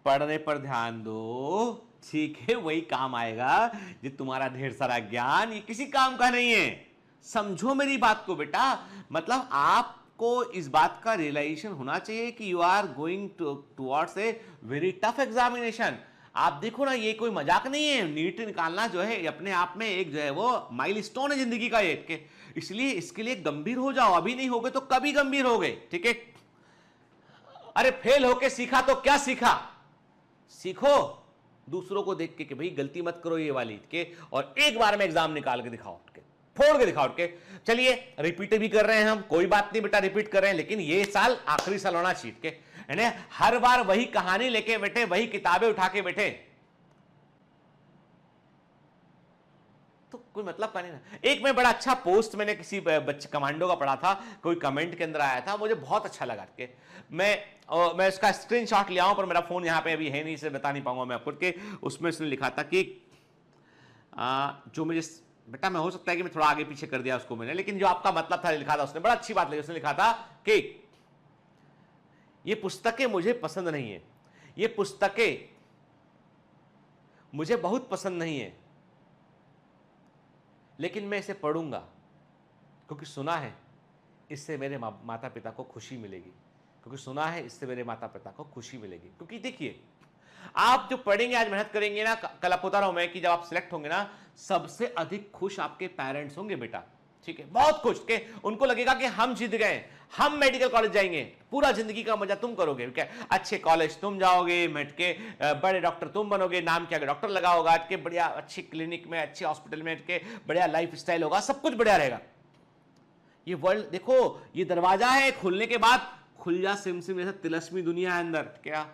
पढ़ने पर ध्यान दो, ठीक है, वही काम आएगा जो तुम्हारा ढेर सारा ज्ञान, ये किसी काम का नहीं है। समझो मेरी बात को बेटा, मतलब आपको इस बात का रियलाइजेशन होना चाहिए कि you are going towards a very tough examination. आप देखो ना, ये कोई मजाक नहीं है। नीट निकालना जो है अपने आप में एक जो है वो माइलस्टोन है जिंदगी का एक, इसलिए इसके लिए गंभीर हो जाओ। अभी नहीं होगे तो कभी गंभीर हो गए, ठीक है। अरे फेल होके सीखा तो क्या सीखा? सीखो दूसरों को देख के कि भाई गलती मत करो ये वाली के, और एक बार में एग्जाम निकाल के दिखाओ, फोड़ के दिखाओ के। चलिए रिपीट भी कर रहे हैं हम, कोई बात नहीं बेटा, रिपीट कर रहे हैं, लेकिन ये साल आखिरी साल होना चाहिए के, यानी हर बार वही कहानी लेके बैठे, वही किताबें उठा के बैठे तो कोई मतलब का नहीं ना। एक में बड़ा अच्छा पोस्ट मैंने किसी बच्चे कमांडो का पढ़ा था, कोई कमेंट के अंदर आया था, मुझे बहुत अच्छा लगा के। मैं इसका स्क्रीनशॉट ले आऊं, पर मेरा फोन यहां पे अभी है नहीं, इसे बता नहीं पाऊंगा मैं आपको के। उसमें उसने लिखा था कि जो मुझे बेटा, मैं हो सकता है कि मैं थोड़ा आगे पीछे कर दिया उसको मैंने, लेकिन जो आपका मतलब था लिखा था उसने, बड़ा अच्छी बात लगी। उसने लिखा था कि ये पुस्तकें मुझे पसंद नहीं है, ये पुस्तकें मुझे बहुत पसंद नहीं है, लेकिन मैं इसे पढ़ूंगा क्योंकि सुना है इससे मेरे माता पिता को खुशी मिलेगी, क्योंकि देखिए आप जो पढ़ेंगे आज, मेहनत करेंगे ना, कल आप बता रहा हूं मैं कि जब आप सिलेक्ट होंगे ना, सबसे अधिक खुश आपके पेरेंट्स होंगे बेटा, ठीक है, बहुत खुश के। उनको लगेगा कि हम जीत गए, हम मेडिकल कॉलेज जाएंगे, पूरा जिंदगी का मजा तुम करोगे, क्या अच्छे कॉलेज तुम जाओगे, मेट के बड़े डॉक्टर तुम बनोगे, नाम क्या डॉक्टर लगा होगा के, बढ़िया अच्छी क्लिनिक में, अच्छे हॉस्पिटल में के, बढ़िया लाइफ स्टाइल होगा, सब कुछ बढ़िया रहेगा। ये वर्ल्ड देखो, ये दरवाजा है, खुलने के बाद खुल जा सिम सिम जैसा तिलस्मी दुनिया है अंदर, क्या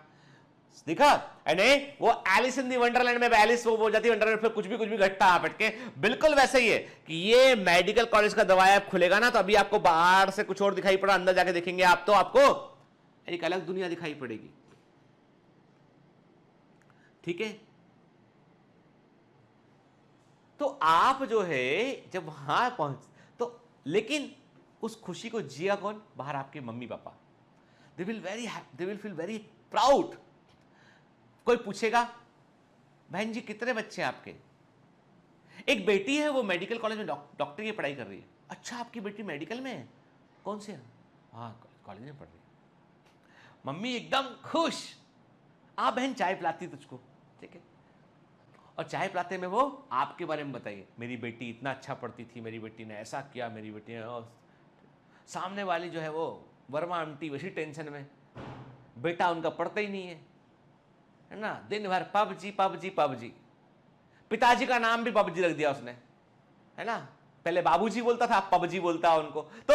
देखा? नहीं वो एलिस इन दी वंडरलैंड में एलिस वो जाती है वंडरलैंड, फिर कुछ भी घटता है आपट के, बिल्कुल वैसे ही है कि ये मेडिकल कॉलेज का दरवाजा खुलेगा ना, तो अभी आपको बाहर से कुछ और दिखाई पड़ा, अंदर जाके देखेंगे आप तो आपको एक अलग दुनिया दिखाई पड़ेगी, ठीक है। तो आप जो है जब वहां पहुंच तो, लेकिन उस खुशी को जिया कौन? बाहर आपके mummy papa. They will feel very proud. कोई पूछेगा बहन जी कितने बच्चे हैं आपके? एक बेटी है, वो मेडिकल कॉलेज में डॉक्टर की पढ़ाई कर रही है। अच्छा आपकी बेटी मेडिकल में है? कौन से? हाँ कॉलेज में पढ़ रही है। मम्मी एकदम खुश, आ बहन चाय पिलाती तुझको, ठीक है, और चाय पिलाते में वो आपके बारे में बताइए, मेरी बेटी इतना अच्छा पढ़ती थी, मेरी बेटी ने ऐसा किया, मेरी बेटी ने। सामने वाली जो है वो वर्मा आंटी वैसी टेंशन में, बेटा उनका पढ़ता ही नहीं है ना, दिन भर पबजी पबजी पबजी, पिताजी का नाम भी पबजी रख दिया उसने, है ना, पहले बाबूजी बोलता था, पबजी बोलता है उनको। तो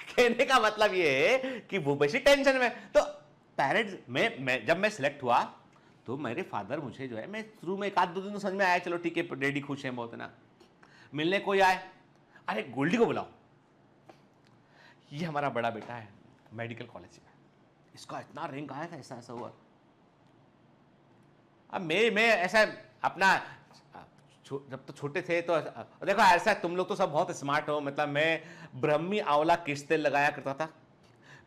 कहने का मतलब ये है कि वो वैसी टेंशन में। तो पेरेंट्स में जब मैं सिलेक्ट हुआ तो मेरे फादर मुझे जो है, मैं शुरू में एक आध दो दिन तो समझ में आया, चलो ठीक है डैडी खुश हैं बहुत, है ना। मिलने कोई आए, अरे गोल्डी को बुलाओ, ये हमारा बड़ा बेटा है मेडिकल कॉलेज में, इसका इतना रैंक आया था, ऐसा ऐसा हुआ। अब मैं ऐसा अपना जब तो छोटे थे तो देखो, ऐसा तुम लोग तो सब बहुत स्मार्ट हो, मतलब मैं ब्रह्मी आंवला किस्ते लगाया करता था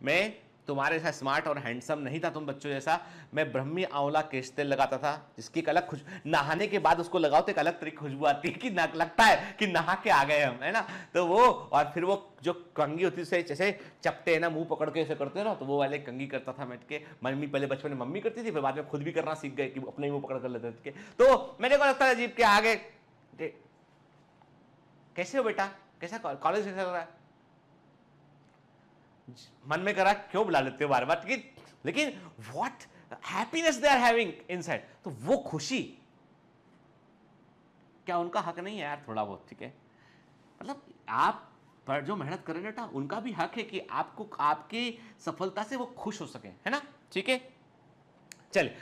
मैं, तो तुम्हारे जैसा स्मार्ट और हैंडसम नहीं था तुम बच्चों जैसा, मैं ब्रह्मी आंवला केश तेल लगाता था, जिसकी एक अलग खुशबू, नहाने के बाद उसको लगाओ तो एक अलग तरीके की खुशबू आती है कि लगता है कि नहा के आ गए हम, है ना। तो वो, और फिर वो जो कंघी होती है जैसे चपटे है ना, मुंह पकड़ के ऐसे करते हैं ना, तो वो वाले कंघी करता था बैठ के। मम्मी पहले बचपन में मम्मी करती थी, फिर बाद में खुद भी करना सीख गए कि अपने ही मुंह पकड़ कर लेते थे। तो मेरे को लगता है अजीब के आगे, कैसे हो बेटा, कैसा कॉलेज कैसा हो रहा है, मन में करा क्यों बुला लेते हो बार बार, लेकिन what happiness they are having inside, तो वो खुशी, क्या उनका हक नहीं है यार थोड़ा बहुत? ठीक है, मतलब आप पर जो मेहनत कर रहे हैं बेटा, उनका भी हक है कि आपको आपकी सफलता से वो खुश हो सके, है ना। ठीक है, चलिए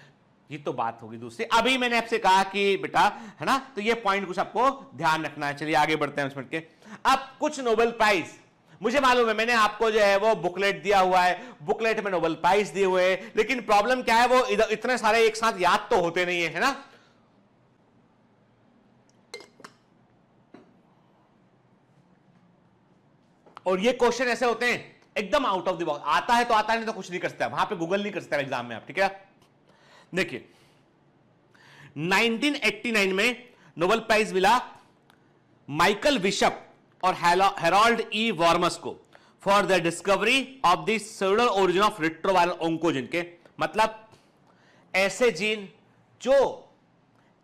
ये तो बात होगी दूसरी। अभी मैंने आपसे कहा कि बेटा, है ना, तो ये पॉइंट कुछ आपको ध्यान रखना है। चलिए आगे बढ़ते हैं उसमें के। अब कुछ नोबेल प्राइज, मुझे मालूम है मैंने आपको जो है वो बुकलेट दिया हुआ है, बुकलेट में नोबेल प्राइज दिए हुए हैं, लेकिन प्रॉब्लम क्या है, वो इतने सारे एक साथ याद तो होते नहीं है ना। और ये क्वेश्चन ऐसे होते हैं एकदम आउट ऑफ द बॉक्स, आता है तो आता है, नहीं तो कुछ नहीं कर सकता, वहां पे गूगल नहीं कर सकता एग्जाम में आप। ठीक है, देखिए 1989 में नोबेल प्राइज मिला माइकल बिशप और हेरोल्ड ई वॉर्मस को for the discovery of the cellular origin of retroviral oncogene के, मतलब ऐसे जीन जो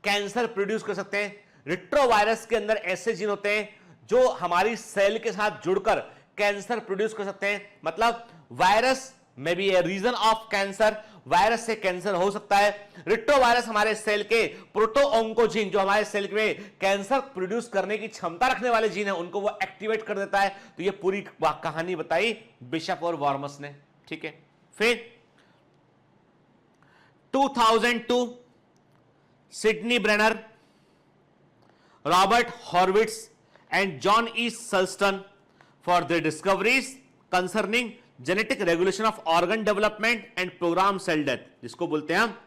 कैंसर प्रोड्यूस कर सकते हैं। रिट्रोवायरस के अंदर ऐसे जीन होते हैं जो हमारी सेल के साथ जुड़कर कैंसर प्रोड्यूस कर सकते हैं, मतलब वायरस में be a reason of cancer, virus से कैंसर हो सकता है। रिट्रोवायरस हमारे सेल के प्रोटोओंकोजीन, जो हमारे सेल में कैंसर प्रोड्यूस करने की क्षमता रखने वाले जीन है, उनको वो एक्टिवेट कर देता है। तो ये पूरी कहानी बताई बिशप और वॉर्मस ने। ठीक है, फिर 2002 Sydney Brenner, Robert Horvitz and John E Sulston for the discoveries concerning genetic regulation of organ development and programme cell death, जिसको बोलते हैं हम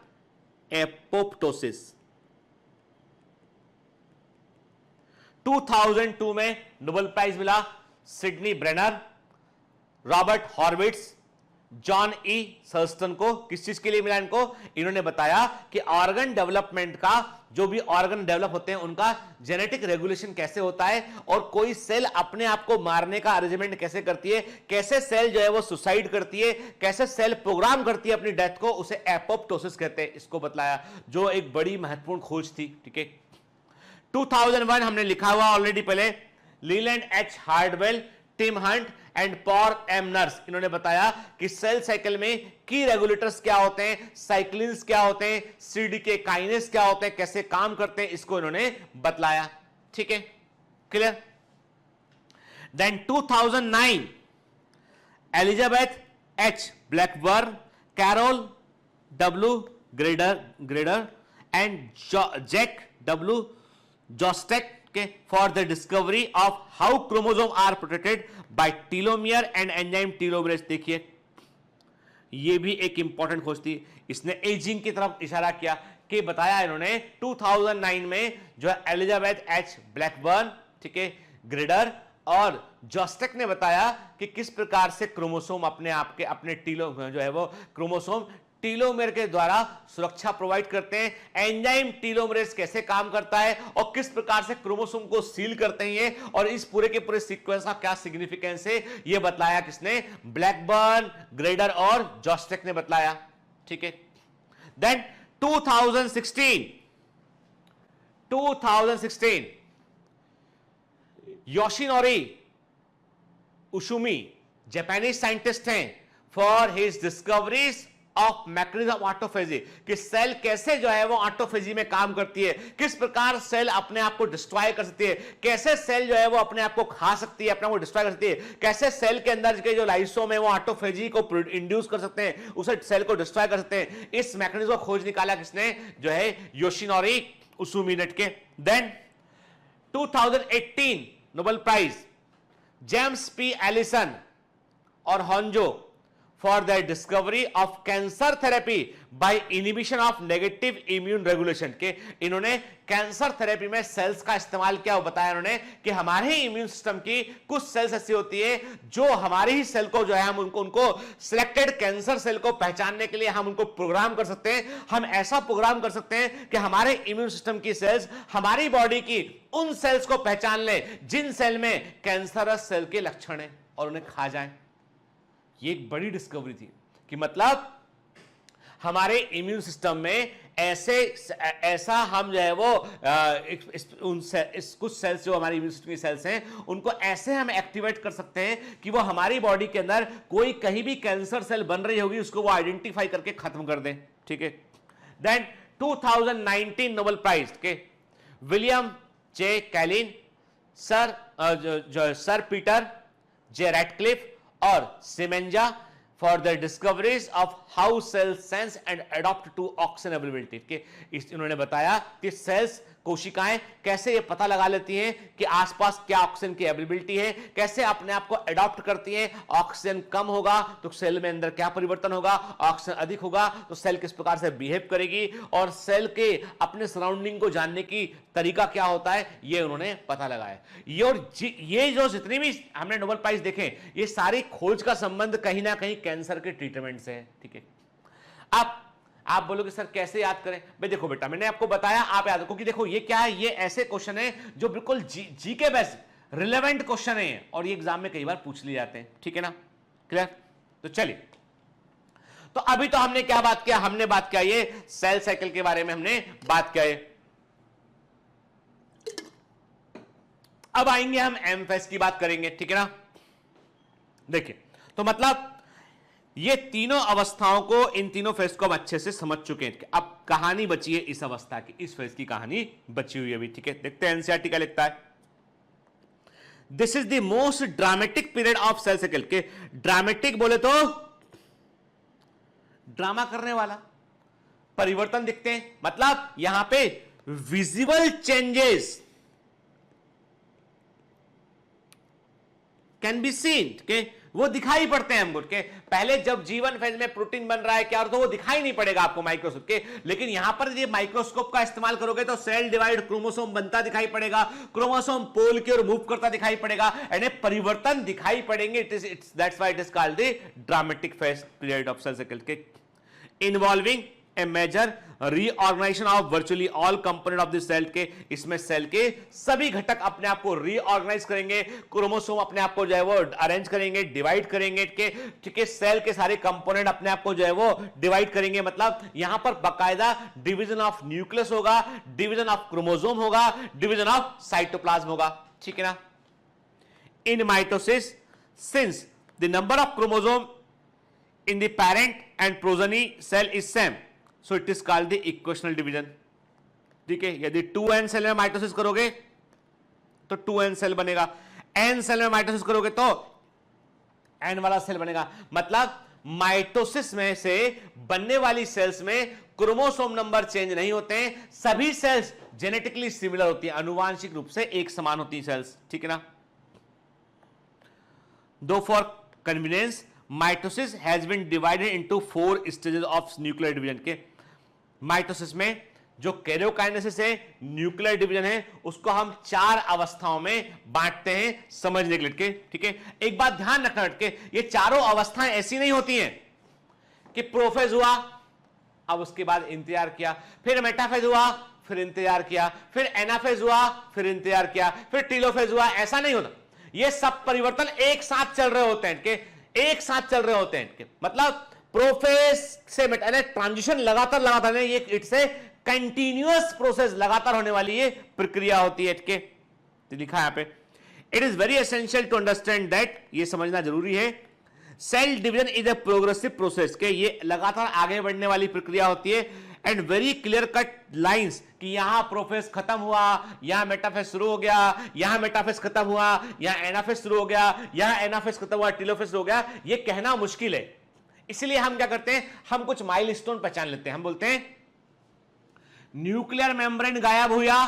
एपोप्टोसिस। 2002 में नोबेल प्राइज मिला Sydney Brenner, Robert Horvitz, John E Sulston को। किस चीज के लिए मिला इनको? इन्होंने बताया कि ऑर्गन डेवलपमेंट का, जो भी ऑर्गन डेवलप होते हैं उनका जेनेटिक रेगुलेशन कैसे होता है, और कोई सेल अपने आप को मारने का अरेंजमेंट कैसे करती है, कैसे सेल जो है वो सुसाइड करती है, कैसे सेल प्रोग्राम करती है अपनी डेथ को, उसे एपोप्टोसिस कहते हैं, इसको बतलाया, जो एक बड़ी महत्वपूर्ण खोज थी। ठीक है, 2001 हमने लिखा हुआ ऑलरेडी पहले, Leland H Hartwell, Tim Hunt and Paul M Nurse, इन्होंने बताया कि सेल साइकिल में की रेगुलेटर्स क्या होते हैं, साइक्लिन्स क्या होते हैं, सीडीके काइनेस क्या होते हैं, कैसे काम करते हैं, इसको इन्होंने बतलाया। ठीक है, clear. Then 2009 Elizabeth H Blackburn, Carol W Greider and Jack W Szostak के for the discovery of how chromosome are protected by telomere and enzyme telomerase. देखिए ये भी एक इंपॉर्टेंट खोज थी, इसने एजिंग की तरफ इशारा किया, कि बताया इन्होंने 2009 में जो है एलिजाबेथ एच ब्लैकबर्न, ठीक है, ग्रेडर और जोस्टेक ने बताया कि किस प्रकार से क्रोमोसोम अपने आप के अपने टीलो जो है वो क्रोमोसोम टीलोमेर के द्वारा सुरक्षा प्रोवाइड करते हैं, एंजाइम टीलोमरेज कैसे काम करता है और किस प्रकार से क्रोमोसोम को सील करते हैं, और इस पूरे के पूरे सीक्वेंस का क्या सिग्निफिकेंस है, यह बतलाया किसने? ब्लैकबर्न, ग्रेडर और जोस्टेक ने बतलाया। ठीक है, देन 2016 योशिनोरी उशुमी जापानीज साइंटिस्ट हैं, for his discoveries of mechanism of autophagy, कि सेल कैसे जो है वो ऑटोफेजी में काम करती है, किस प्रकार सेल अपने आप को डिस्ट्रॉय कर सकती है, कैसे सेल जो है वो अपने आप को खा सकती है, अपने आप को डिस्ट्रॉय कर सकती है, कैसे सेल के अंदर के जो लाइसोम है वो ऑटोफेजी को इंड्यूस कर सकते हैं, उसे सेल को डिस्ट्रॉय कर सकते हैं। इस मैकेनिज्म को खोज निकाला किसने? जो है योशिनोरी उशुमी के। Then 2018 Nobel prize James P Allison और Honjo for the discovery of cancer therapy by inhibition of negative immune regulation के इन्होंने कैंसर थेरेपी में सेल्स का इस्तेमाल किया, वो बताया इन्होंने कि हमारे ही इम्यून सिस्टम की कुछ सेल्स ऐसी होती है जो हमारी ही सेल को जो है हम उनको सिलेक्टेड कैंसर सेल को पहचानने के लिए हम उनको प्रोग्राम कर सकते हैं। हम ऐसा प्रोग्राम कर सकते हैं कि हमारे इम्यून सिस्टम की सेल्स हमारी बॉडी की उन सेल्स को पहचान ले जिन सेल में कैंसरस सेल के लक्षण है और उन्हें खा जाए। ये एक बड़ी डिस्कवरी थी कि मतलब हमारे इम्यून सिस्टम में ऐसा हम जो है वो कुछ सेल्स जो हमारे इम्यून सिस्टम की सेल्स हैं उनको ऐसे हम एक्टिवेट कर सकते हैं कि वो हमारी बॉडी के अंदर कोई कहीं भी कैंसर सेल बन रही होगी उसको वो आइडेंटिफाई करके खत्म कर दें। ठीक है। देन 2019 नोबेल प्राइज के William J Kaelin, sir Peter J Ratcliffe और Semenza for the discoveries of how cells sense and adapt to oxygen availability के इन्होंने बताया कि सेल्स कोशिकाएं कैसे ये पता लगा लेती हैं कि आसपास क्या ऑक्सीजन की अवेलेबिलिटी है, कैसे अपने आप को अडॉप्ट करती हैं। ऑक्सीजन कम होगा तो सेल में अंदर क्या परिवर्तन होगा, ऑक्सीजन अधिक होगा तो सेल किस प्रकार से बिहेव करेगी और सेल के अपने सराउंडिंग को जानने की तरीका क्या होता है, ये उन्होंने पता लगाया। ये जो जितनी भी हमने नोबेल प्राइज देखे ये सारी खोज का संबंध कहीं ना कहीं कैंसर के ट्रीटमेंट से है। ठीक है। अब आप बोलोगे सर कैसे याद करें? भाई देखो बेटा, मैंने आपको बताया, आप याद रखो कि देखो ये क्या है, ये ऐसे क्वेश्चन है जो बिल्कुल जी के बेस्ट रिलेवेंट क्वेश्चन है और ये एग्जाम में कई बार पूछ लिए जाते हैं। ठीक है ना, क्लियर? तो चलिए, तो अभी तो हमने क्या बात किया, हमने बात किया ये सेल साइकिल के बारे में हमने बात किया है। अब आएंगे हम एमफेस की बात करेंगे। ठीक है ना, देखिए तो मतलब ये तीनों अवस्थाओं को, इन तीनों फेज को हम अच्छे से समझ चुके हैं। अब कहानी बची है इस अवस्था की, इस फेज की कहानी बची हुई है अभी। ठीक है, देखते हैं एनसीईआरटी क्या लिखता है। This is the most dramatic period of cell cycle के ड्रामेटिक बोले तो ड्रामा करने वाला, परिवर्तन दिखते हैं, मतलब यहां पे visible changes can be seen के वो दिखाई पड़ते हैं हमको के। पहले जब जीवन फेज में प्रोटीन बन रहा है क्या, और तो वो दिखाई नहीं पड़ेगा आपको माइक्रोस्कोप के, लेकिन यहां पर ये माइक्रोस्कोप का इस्तेमाल करोगे तो सेल डिवाइड, क्रोमोसोम बनता दिखाई पड़ेगा, क्रोमोसोम पोल की ओर मूव करता दिखाई पड़ेगा, यानी परिवर्तन दिखाई पड़ेंगे। That's why it is called the dramatic phase period of cell cycle के, involving a major reorganisation of virtually all component of the cell के। इसमें सेल के सभी घटक अपने आप को रीऑर्गेनाइज करेंगे, क्रोमोसोम अपने आप को जो है वो अरेंज करेंगे, डिवाइड करेंगे के। ठीक है, सेल के सारे कंपोनेंट अपने आप को जो है वो डिवाइड करेंगे, मतलब यहां पर बाकायदा डिवीजन ऑफ न्यूक्लियस होगा, डिवीजन ऑफ क्रोमोसोम होगा, डिवीजन ऑफ साइटोप्लाज्म होगा। ठीक है ना। In mitosis, since the number of chromosome in the parent and progeny cell is same, so it is called the equational division. ठीक है, यदि 2n cell में माइटोसिस करोगे तो 2n सेल बनेगा, n सेल में माइटोसिस करोगे तो n वाला सेल बनेगा। मतलब माइटोसिस में से बनने वाली सेल्स में क्रोमोसोम नंबर चेंज नहीं होते हैं, सभी सेल्स जेनेटिकली सिमिलर होती है, आनुवांशिक रूप से एक समान होती है सेल्स। ठीक है ना। दो for convenience mitosis has been divided into 4 stages of nuclear division के। माइटोसिस में जो कैरियोकाइनेसिस है, न्यूक्लियर डिवीजन है, उसको हम 4 अवस्थाओं में बांटते हैं समझने के लिए। ठीक है, एक बात ध्यान रखना के, ये चारों अवस्थाएं ऐसी नहीं होती हैं कि प्रोफेज हुआ, अब उसके बाद इंतजार किया, फिर मेटाफेज हुआ, फिर इंतजार किया, फिर एनाफेज हुआ, फिर इंतजार किया, फिर टीलोफेज हुआ, ऐसा नहीं होता। ये सब परिवर्तन एक साथ चल रहे होते हैं के, एक साथ चल रहे होते हैं के, मतलब प्रोफेज से ट्रांजिशन लगातार ये इट्स ए कंटिन्यूअस प्रोसेस, लगातार होने वाली ये प्रक्रिया होती है के। तो लिखा है यहां पे, it is very essential to understand that, ये समझना जरूरी है, cell division is a progressive process के, ये लगातार आगे बढ़ने वाली प्रक्रिया होती है, and very clear cut lines कि यहां प्रोफेज खत्म हुआ, यहां मेटाफेज शुरू हो गया, यहां मेटाफेज खत्म हुआ, यहां एनाफेज शुरू हो गया, यहां एनाफेज खत्म हुआ, टीलोफेज हो गया, ये कहना मुश्किल है। इसलिए हम क्या करते हैं, हम कुछ माइलस्टोन पहचान लेते हैं। हम बोलते हैं न्यूक्लियर मेम्ब्रेन गायब हुआ,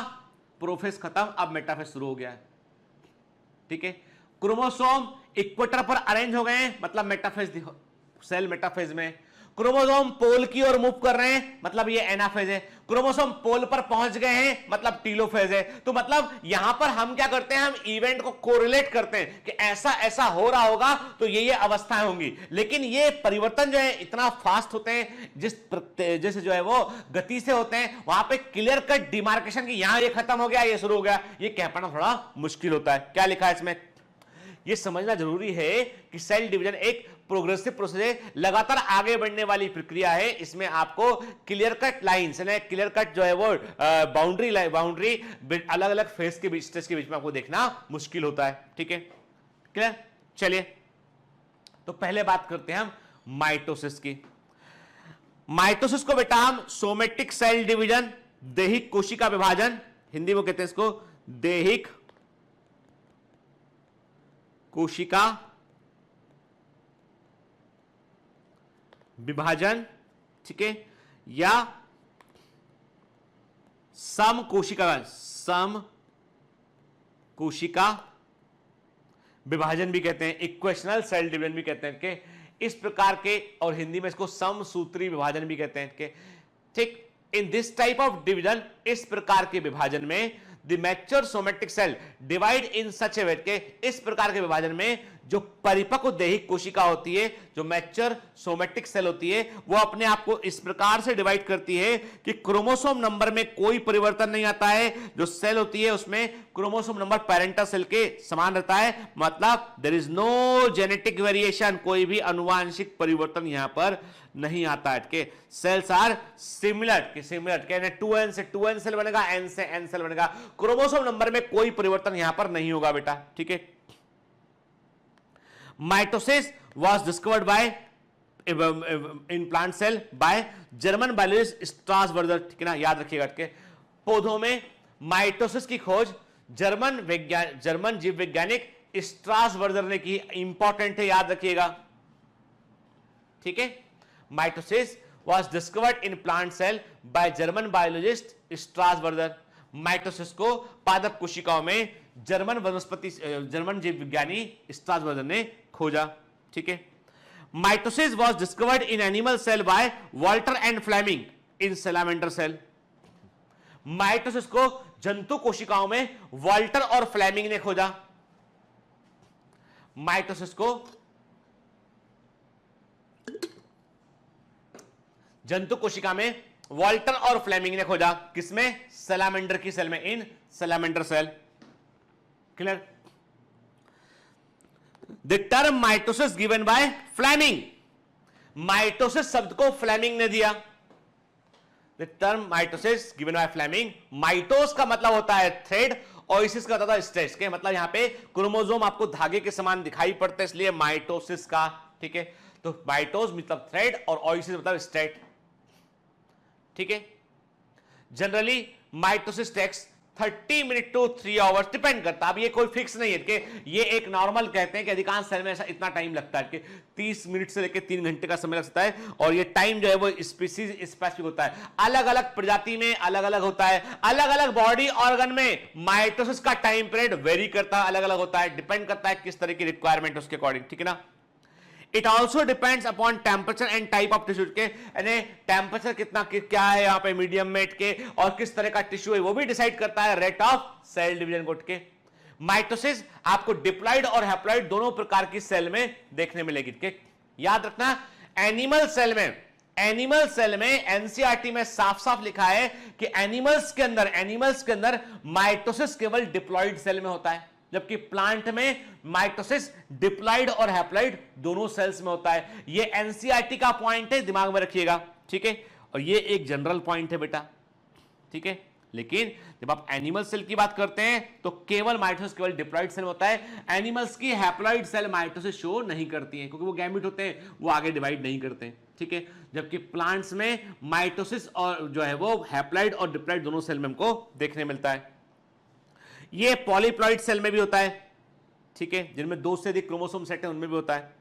प्रोफेज खत्म, अब मेटाफेज शुरू हो गया। ठीक है, क्रोमोसोम इक्वेटर पर अरेंज हो गए, मतलब मेटाफेज सेल मेटाफेज में, क्रोमोसोम पोल की ओर मूव कर रहे हैं मतलब ये एनाफेज है, क्रोमोसोम पोल पर पहुंच गए हैं मतलब टीलोफेज है। तो मतलब यहां पर हम क्या करते हैं, हम इवेंट को कोरिलेट करते हैं कि ऐसा ऐसा हो रहा होगा तो ये अवस्थाएं होंगी, लेकिन ये परिवर्तन जो है इतना फास्ट होते हैं, जैसे जो है वो गति से होते हैं, वहां पे क्लियर कट डिमार्केशन की यहां ये खत्म हो गया ये शुरू हो गया, ये कह पाना थोड़ा मुश्किल होता है। क्या लिखा है इसमें, ये समझना जरूरी है कि सेल डिवीजन एक प्रोग्रेसिव प्रोसेस है, लगातार आगे बढ़ने वाली प्रक्रिया है। इसमें आपको क्लियर कट लाइंस यानी क्लियर कट जो है वो बाउंड्री अलग अलग फेज के बीच, स्टेज के बीच में आपको देखना मुश्किल होता है। ठीक है, क्लियर। चलिए तो पहले बात करते हैं हम माइटोसिस की। माइटोसिस को बेटा हम सोमेटिक सेल डिवीजन, दैहिक कोशिका विभाजन, हिंदी में कहते हैं इसको दैहिक कोशिका विभाजन, ठीक है, या सम कोशिका विभाजन भी कहते हैं, इक्वेशनल सेल डिवीजन भी कहते हैं कि इस प्रकार के, और हिंदी में इसको समसूत्री विभाजन भी कहते हैं कि ठीक। In this type of division, इस प्रकार के विभाजन में the mature somatic cell divide in such a way के, इस प्रकार के विभाजन में जो परिपक्व दैहिक कोशिका होती है, जो मैच्योर सोमेटिक सेल होती है, वो अपने आप को इस प्रकार से डिवाइड करती है कि क्रोमोसोम नंबर में कोई परिवर्तन नहीं आता है। जो सेल होती है उसमें क्रोमोसोम नंबर पेरेंटल सेल के समान रहता है, मतलब there is no genetic variation, कोई भी अनुवांशिक परिवर्तन यहां पर नहीं आता है कि सेल्स आर सिमिलर के 2n से 2n सेल बनेगा, n से n सेल बनेगा, क्रोमोसोम नंबर में कोई परिवर्तन यहां पर नहीं होगा बेटा। ठीक है, mitosis was discovered by in plant cell by German biologist Strasburger, ठीक है ना, याद रखिएगा के पौधों में माइटोसिस की खोज जर्मन जीव वैज्ञानिक स्ट्रासबर्गर ने की, इंपॉर्टेंट है, याद रखिएगा। ठीक है, mitosis was discovered in plant cell by German biologist Strasburger। Mitosis को पादप कोशिकाओं में जर्मन जीव विज्ञानी स्ट्रासबर्गर ने खोजा। ठीक है, mitosis was discovered in animal cell by Walter and Fleming in salamander cell। Mitosis को जंतु कोशिकाओं में वॉल्टर और फ्लेमिंग ने खोजा। माइटोसिस को जंतु कोशिका में वॉल्टर और फ्लेमिंग ने खोजा, किसमें, सैलामेंडर की सेल में, in salamander cell. Clear. The term mitosis given by Flemming, mitosis शब्द को फ्लेमिंग ने दिया। The term mitosis given by Flemming, माइटोस का मतलब होता है थ्रेड, ओएसिस का होता है स्टेज के, मतलब यहां पे क्रोमोसोम आपको धागे के समान दिखाई पड़ते हैं, इसलिए माइटोसिस का। ठीक है, तो माइटोस मतलब थ्रेड और ओएसिस मतलब स्टेट। ठीक है, generally mitosis takes 30 minute to 3 hours, depend करता है। अब ये कोई फिक्स नहीं है कि ये एक नॉर्मल कहते हैं कि अधिकांश सेल में ऐसा इतना टाइम लगता है कि 30 मिनट से लेकर 3 घंटे का समय लग सकता है, और ये टाइम जो है वो स्पीसीज स्पेसिफिक होता है, अलग अलग प्रजाति में अलग अलग होता है, अलग अलग बॉडी ऑर्गन में माइटोसिस का टाइम पीरियड वेरी करता है, अलग अलग होता है, डिपेंड करता है किस तरह की रिक्वायरमेंट उसके अकॉर्डिंग। ठीक है ना। It also depends upon temperature and type of tissue के, यानी टेम्परेचर कितना क्या है यहाँ पे मीडियम मेट के, और किस तरह का टिश्यू है वो भी डिसाइड करता है रेट ऑफ सेल डिवीजन को। के माइटोसिस आपको डिप्लॉइड और हैप्लॉइड दोनों प्रकार की सेल में देखने मिलेगी। के याद रखना, एनिमल सेल में एनसीईआरटी में साफ साफ लिखा है कि एनिमल्स के अंदर माइटोसिस केवल डिप्लॉइड सेल में होता है, जबकि प्लांट में माइटोसिस डिप्लॉइड और हैप्लॉइड दोनों सेल्स में होता है। ये एनसीईआरटी का पॉइंट है, दिमाग में रखिएगा। ठीक है, और ये एक जनरल पॉइंट है बेटा। ठीक है, लेकिन जब आप एनिमल सेल की बात करते हैं तो केवल माइटोसिस केवल डिप्लॉइड सेल में होता है। एनिमल्स की हैप्लॉइड सेल माइटोसिस शो नहीं करती है, क्योंकि वो गैमेट होते हैं, वो आगे डिवाइड नहीं करते हैं। ठीक है, जबकि प्लांट्स में माइटोसिस और जो है वो हैप्लॉइड और डिप्लॉइड दोनों सेल में हमको देखने मिलता है। ये पॉलीप्लॉइड सेल में भी होता है। ठीक है, जिनमें 2 से अधिक क्रोमोसोम सेट है उनमें भी होता है।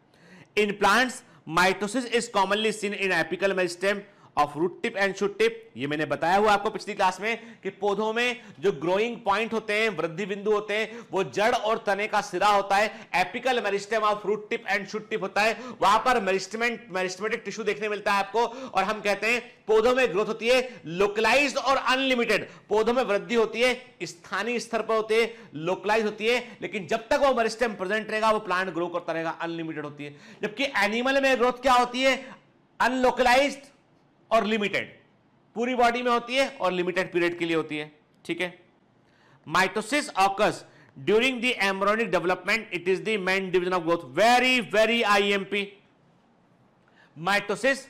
In plants mitosis is commonly seen in apical meristem of root tip and shoot tip, ये मैंने बताया हुआ आपको पिछली क्लास में कि पौधों में जो ग्रोइंग पॉइंट होते हैं, वृद्धि बिंदु होते हैं, वो जड़ और तने का सिरा होता है। Apical meristem of root tip and shoot tip होता है, वहां पर मेरिस्टेमेटिक टिश्यू देखने मिलता है आपको। और हम कहते हैं पौधों में ग्रोथ होती है लोकलाइज्ड और अनलिमिटेड। पौधों में वृद्धि होती है स्थानीय स्तर पर होती है, लोकलाइज होती है, लेकिन जब तक वो मेरिस्टेम प्रेजेंट रहेगा वो प्लांट ग्रो करता रहेगा, अनलिमिटेड होती है। जबकि एनिमल में ग्रोथ क्या होती है? अनलोकलाइज्ड और लिमिटेड, पूरी बॉडी में होती है और लिमिटेड पीरियड के लिए होती है। ठीक है। Mitosis occurs during the embryonic development, it is the main division of growth. Very very IMP. Mitosis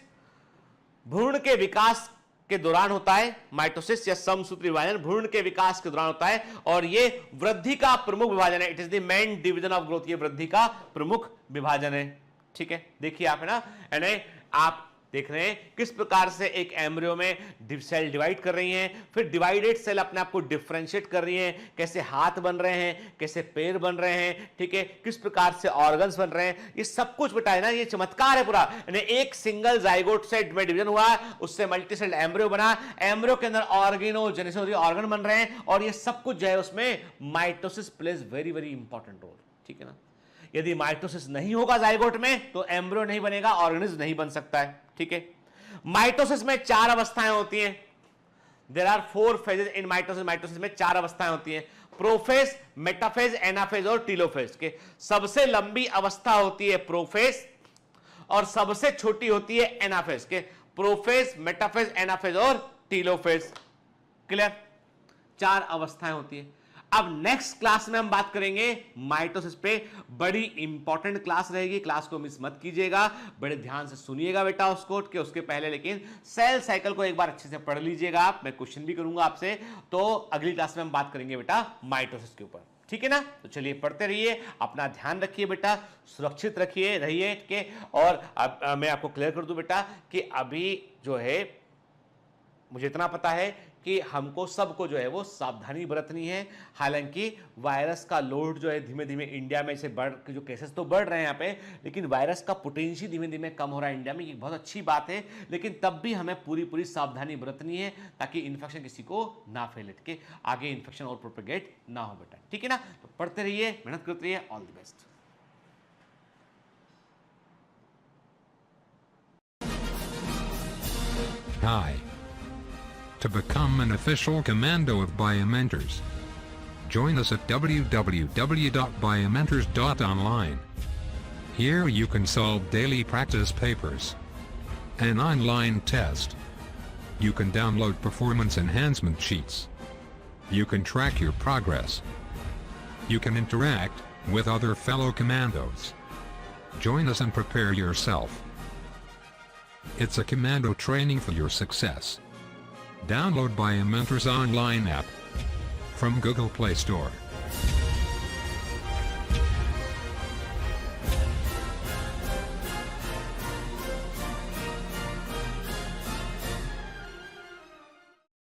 भ्रूण के विकास के दौरान होता है। माइटोसिस या समसूत्री विभाजन भ्रूण के विकास के दौरान होता है और ये वृद्धि का प्रमुख विभाजन है। It is the main division of growth, ये वृद्धि का प्रमुख विभाजन है। ठीक है, देखिए आप, है ना, यानी आप देख रहे हैं किस प्रकार से एक एम्ब्रियो में सेल डिवाइड कर रही हैं, फिर डिवाइडेड सेल अपने आप को डिफरेंशिएट कर रही हैं, कैसे हाथ बन रहे हैं, कैसे पैर बन रहे हैं, ठीक है, किस प्रकार से ऑर्गन्स बन रहे हैं, ये सब कुछ बेटा है ना, ये चमत्कार है पूरा। यानी एक सिंगल जाइगोट से में डिवीजन हुआ, उससे मल्टी सेल एम्ब्रियो बना, एम्ब्रियो के अंदर ऑर्गेनोजेनेसिस ऑर्गन बन रहे हैं, और ये सब कुछ जो है उसमें mitosis plays very very important role. ठीक है ना। यदि माइटोसिस नहीं होगा जाइगोट में तो एम्ब्रियो नहीं बनेगा, ऑर्गेनिज्म नहीं बन सकता है। ठीक है। माइटोसिस में 4 अवस्थाएं होती हैं। There are 4 phases in mitosis. Mitosis में 4 अवस्थाएं होती हैं, प्रोफेज, मेटाफेज, एनाफेज और टीलोफेज के। सबसे लंबी अवस्था होती है प्रोफेज और सबसे छोटी होती है एनाफेज के। प्रोफेज, मेटाफेज, एनाफेज और टीलोफेज। क्लियर? 4 अवस्थाएं होती है। अब नेक्स्ट क्लास में हम बात करेंगे माइटोसिस पे। बड़ी इंपॉर्टेंट क्लास रहेगी, क्लास को मिस मत कीजिएगा, बड़े ध्यान से सुनिएगा बेटा उसको, कि उसके पहले लेकिन सेल साइकिल को एक बार अच्छे से पढ़ लीजिएगा आप। मैं क्वेश्चन भी करूंगा आपसे, तो अगली क्लास में हम बात करेंगे बेटा माइटोसिस के ऊपर। ठीक है ना। तो चलिए पढ़ते रहिए, अपना ध्यान रखिए बेटा, सुरक्षित रहिए के। और अब मैं आपको क्लियर कर दूं बेटा कि अभी जो है मुझे इतना पता है कि हमको सबको जो है वो सावधानी बरतनी है। हालांकि वायरस का लोड जो है धीमे धीमे इंडिया में से जो केसेस तो बढ़ रहे हैं यहाँ पे, लेकिन वायरस का पोटेंशियल धीमे धीमे कम हो रहा है इंडिया में, ये बहुत अच्छी बात है। लेकिन तब भी हमें पूरी सावधानी बरतनी है ताकि इन्फेक्शन किसी को ना फैले, के आगे इन्फेक्शन और प्रोपेगेट ना हो बेटा। ठीक है ना। तो पढ़ते रहिए, मेहनत करते रहिए। All the best.
Hi. To become an official commando of Biomentors, join us at www.biomentors.online. Here you can solve daily practice papers, an online test. You can download performance enhancement sheets. You can track your progress. You can interact with other fellow commandos. Join us and prepare yourself. It's a commando training for your success. Download Biomentors online app from Google Play Store.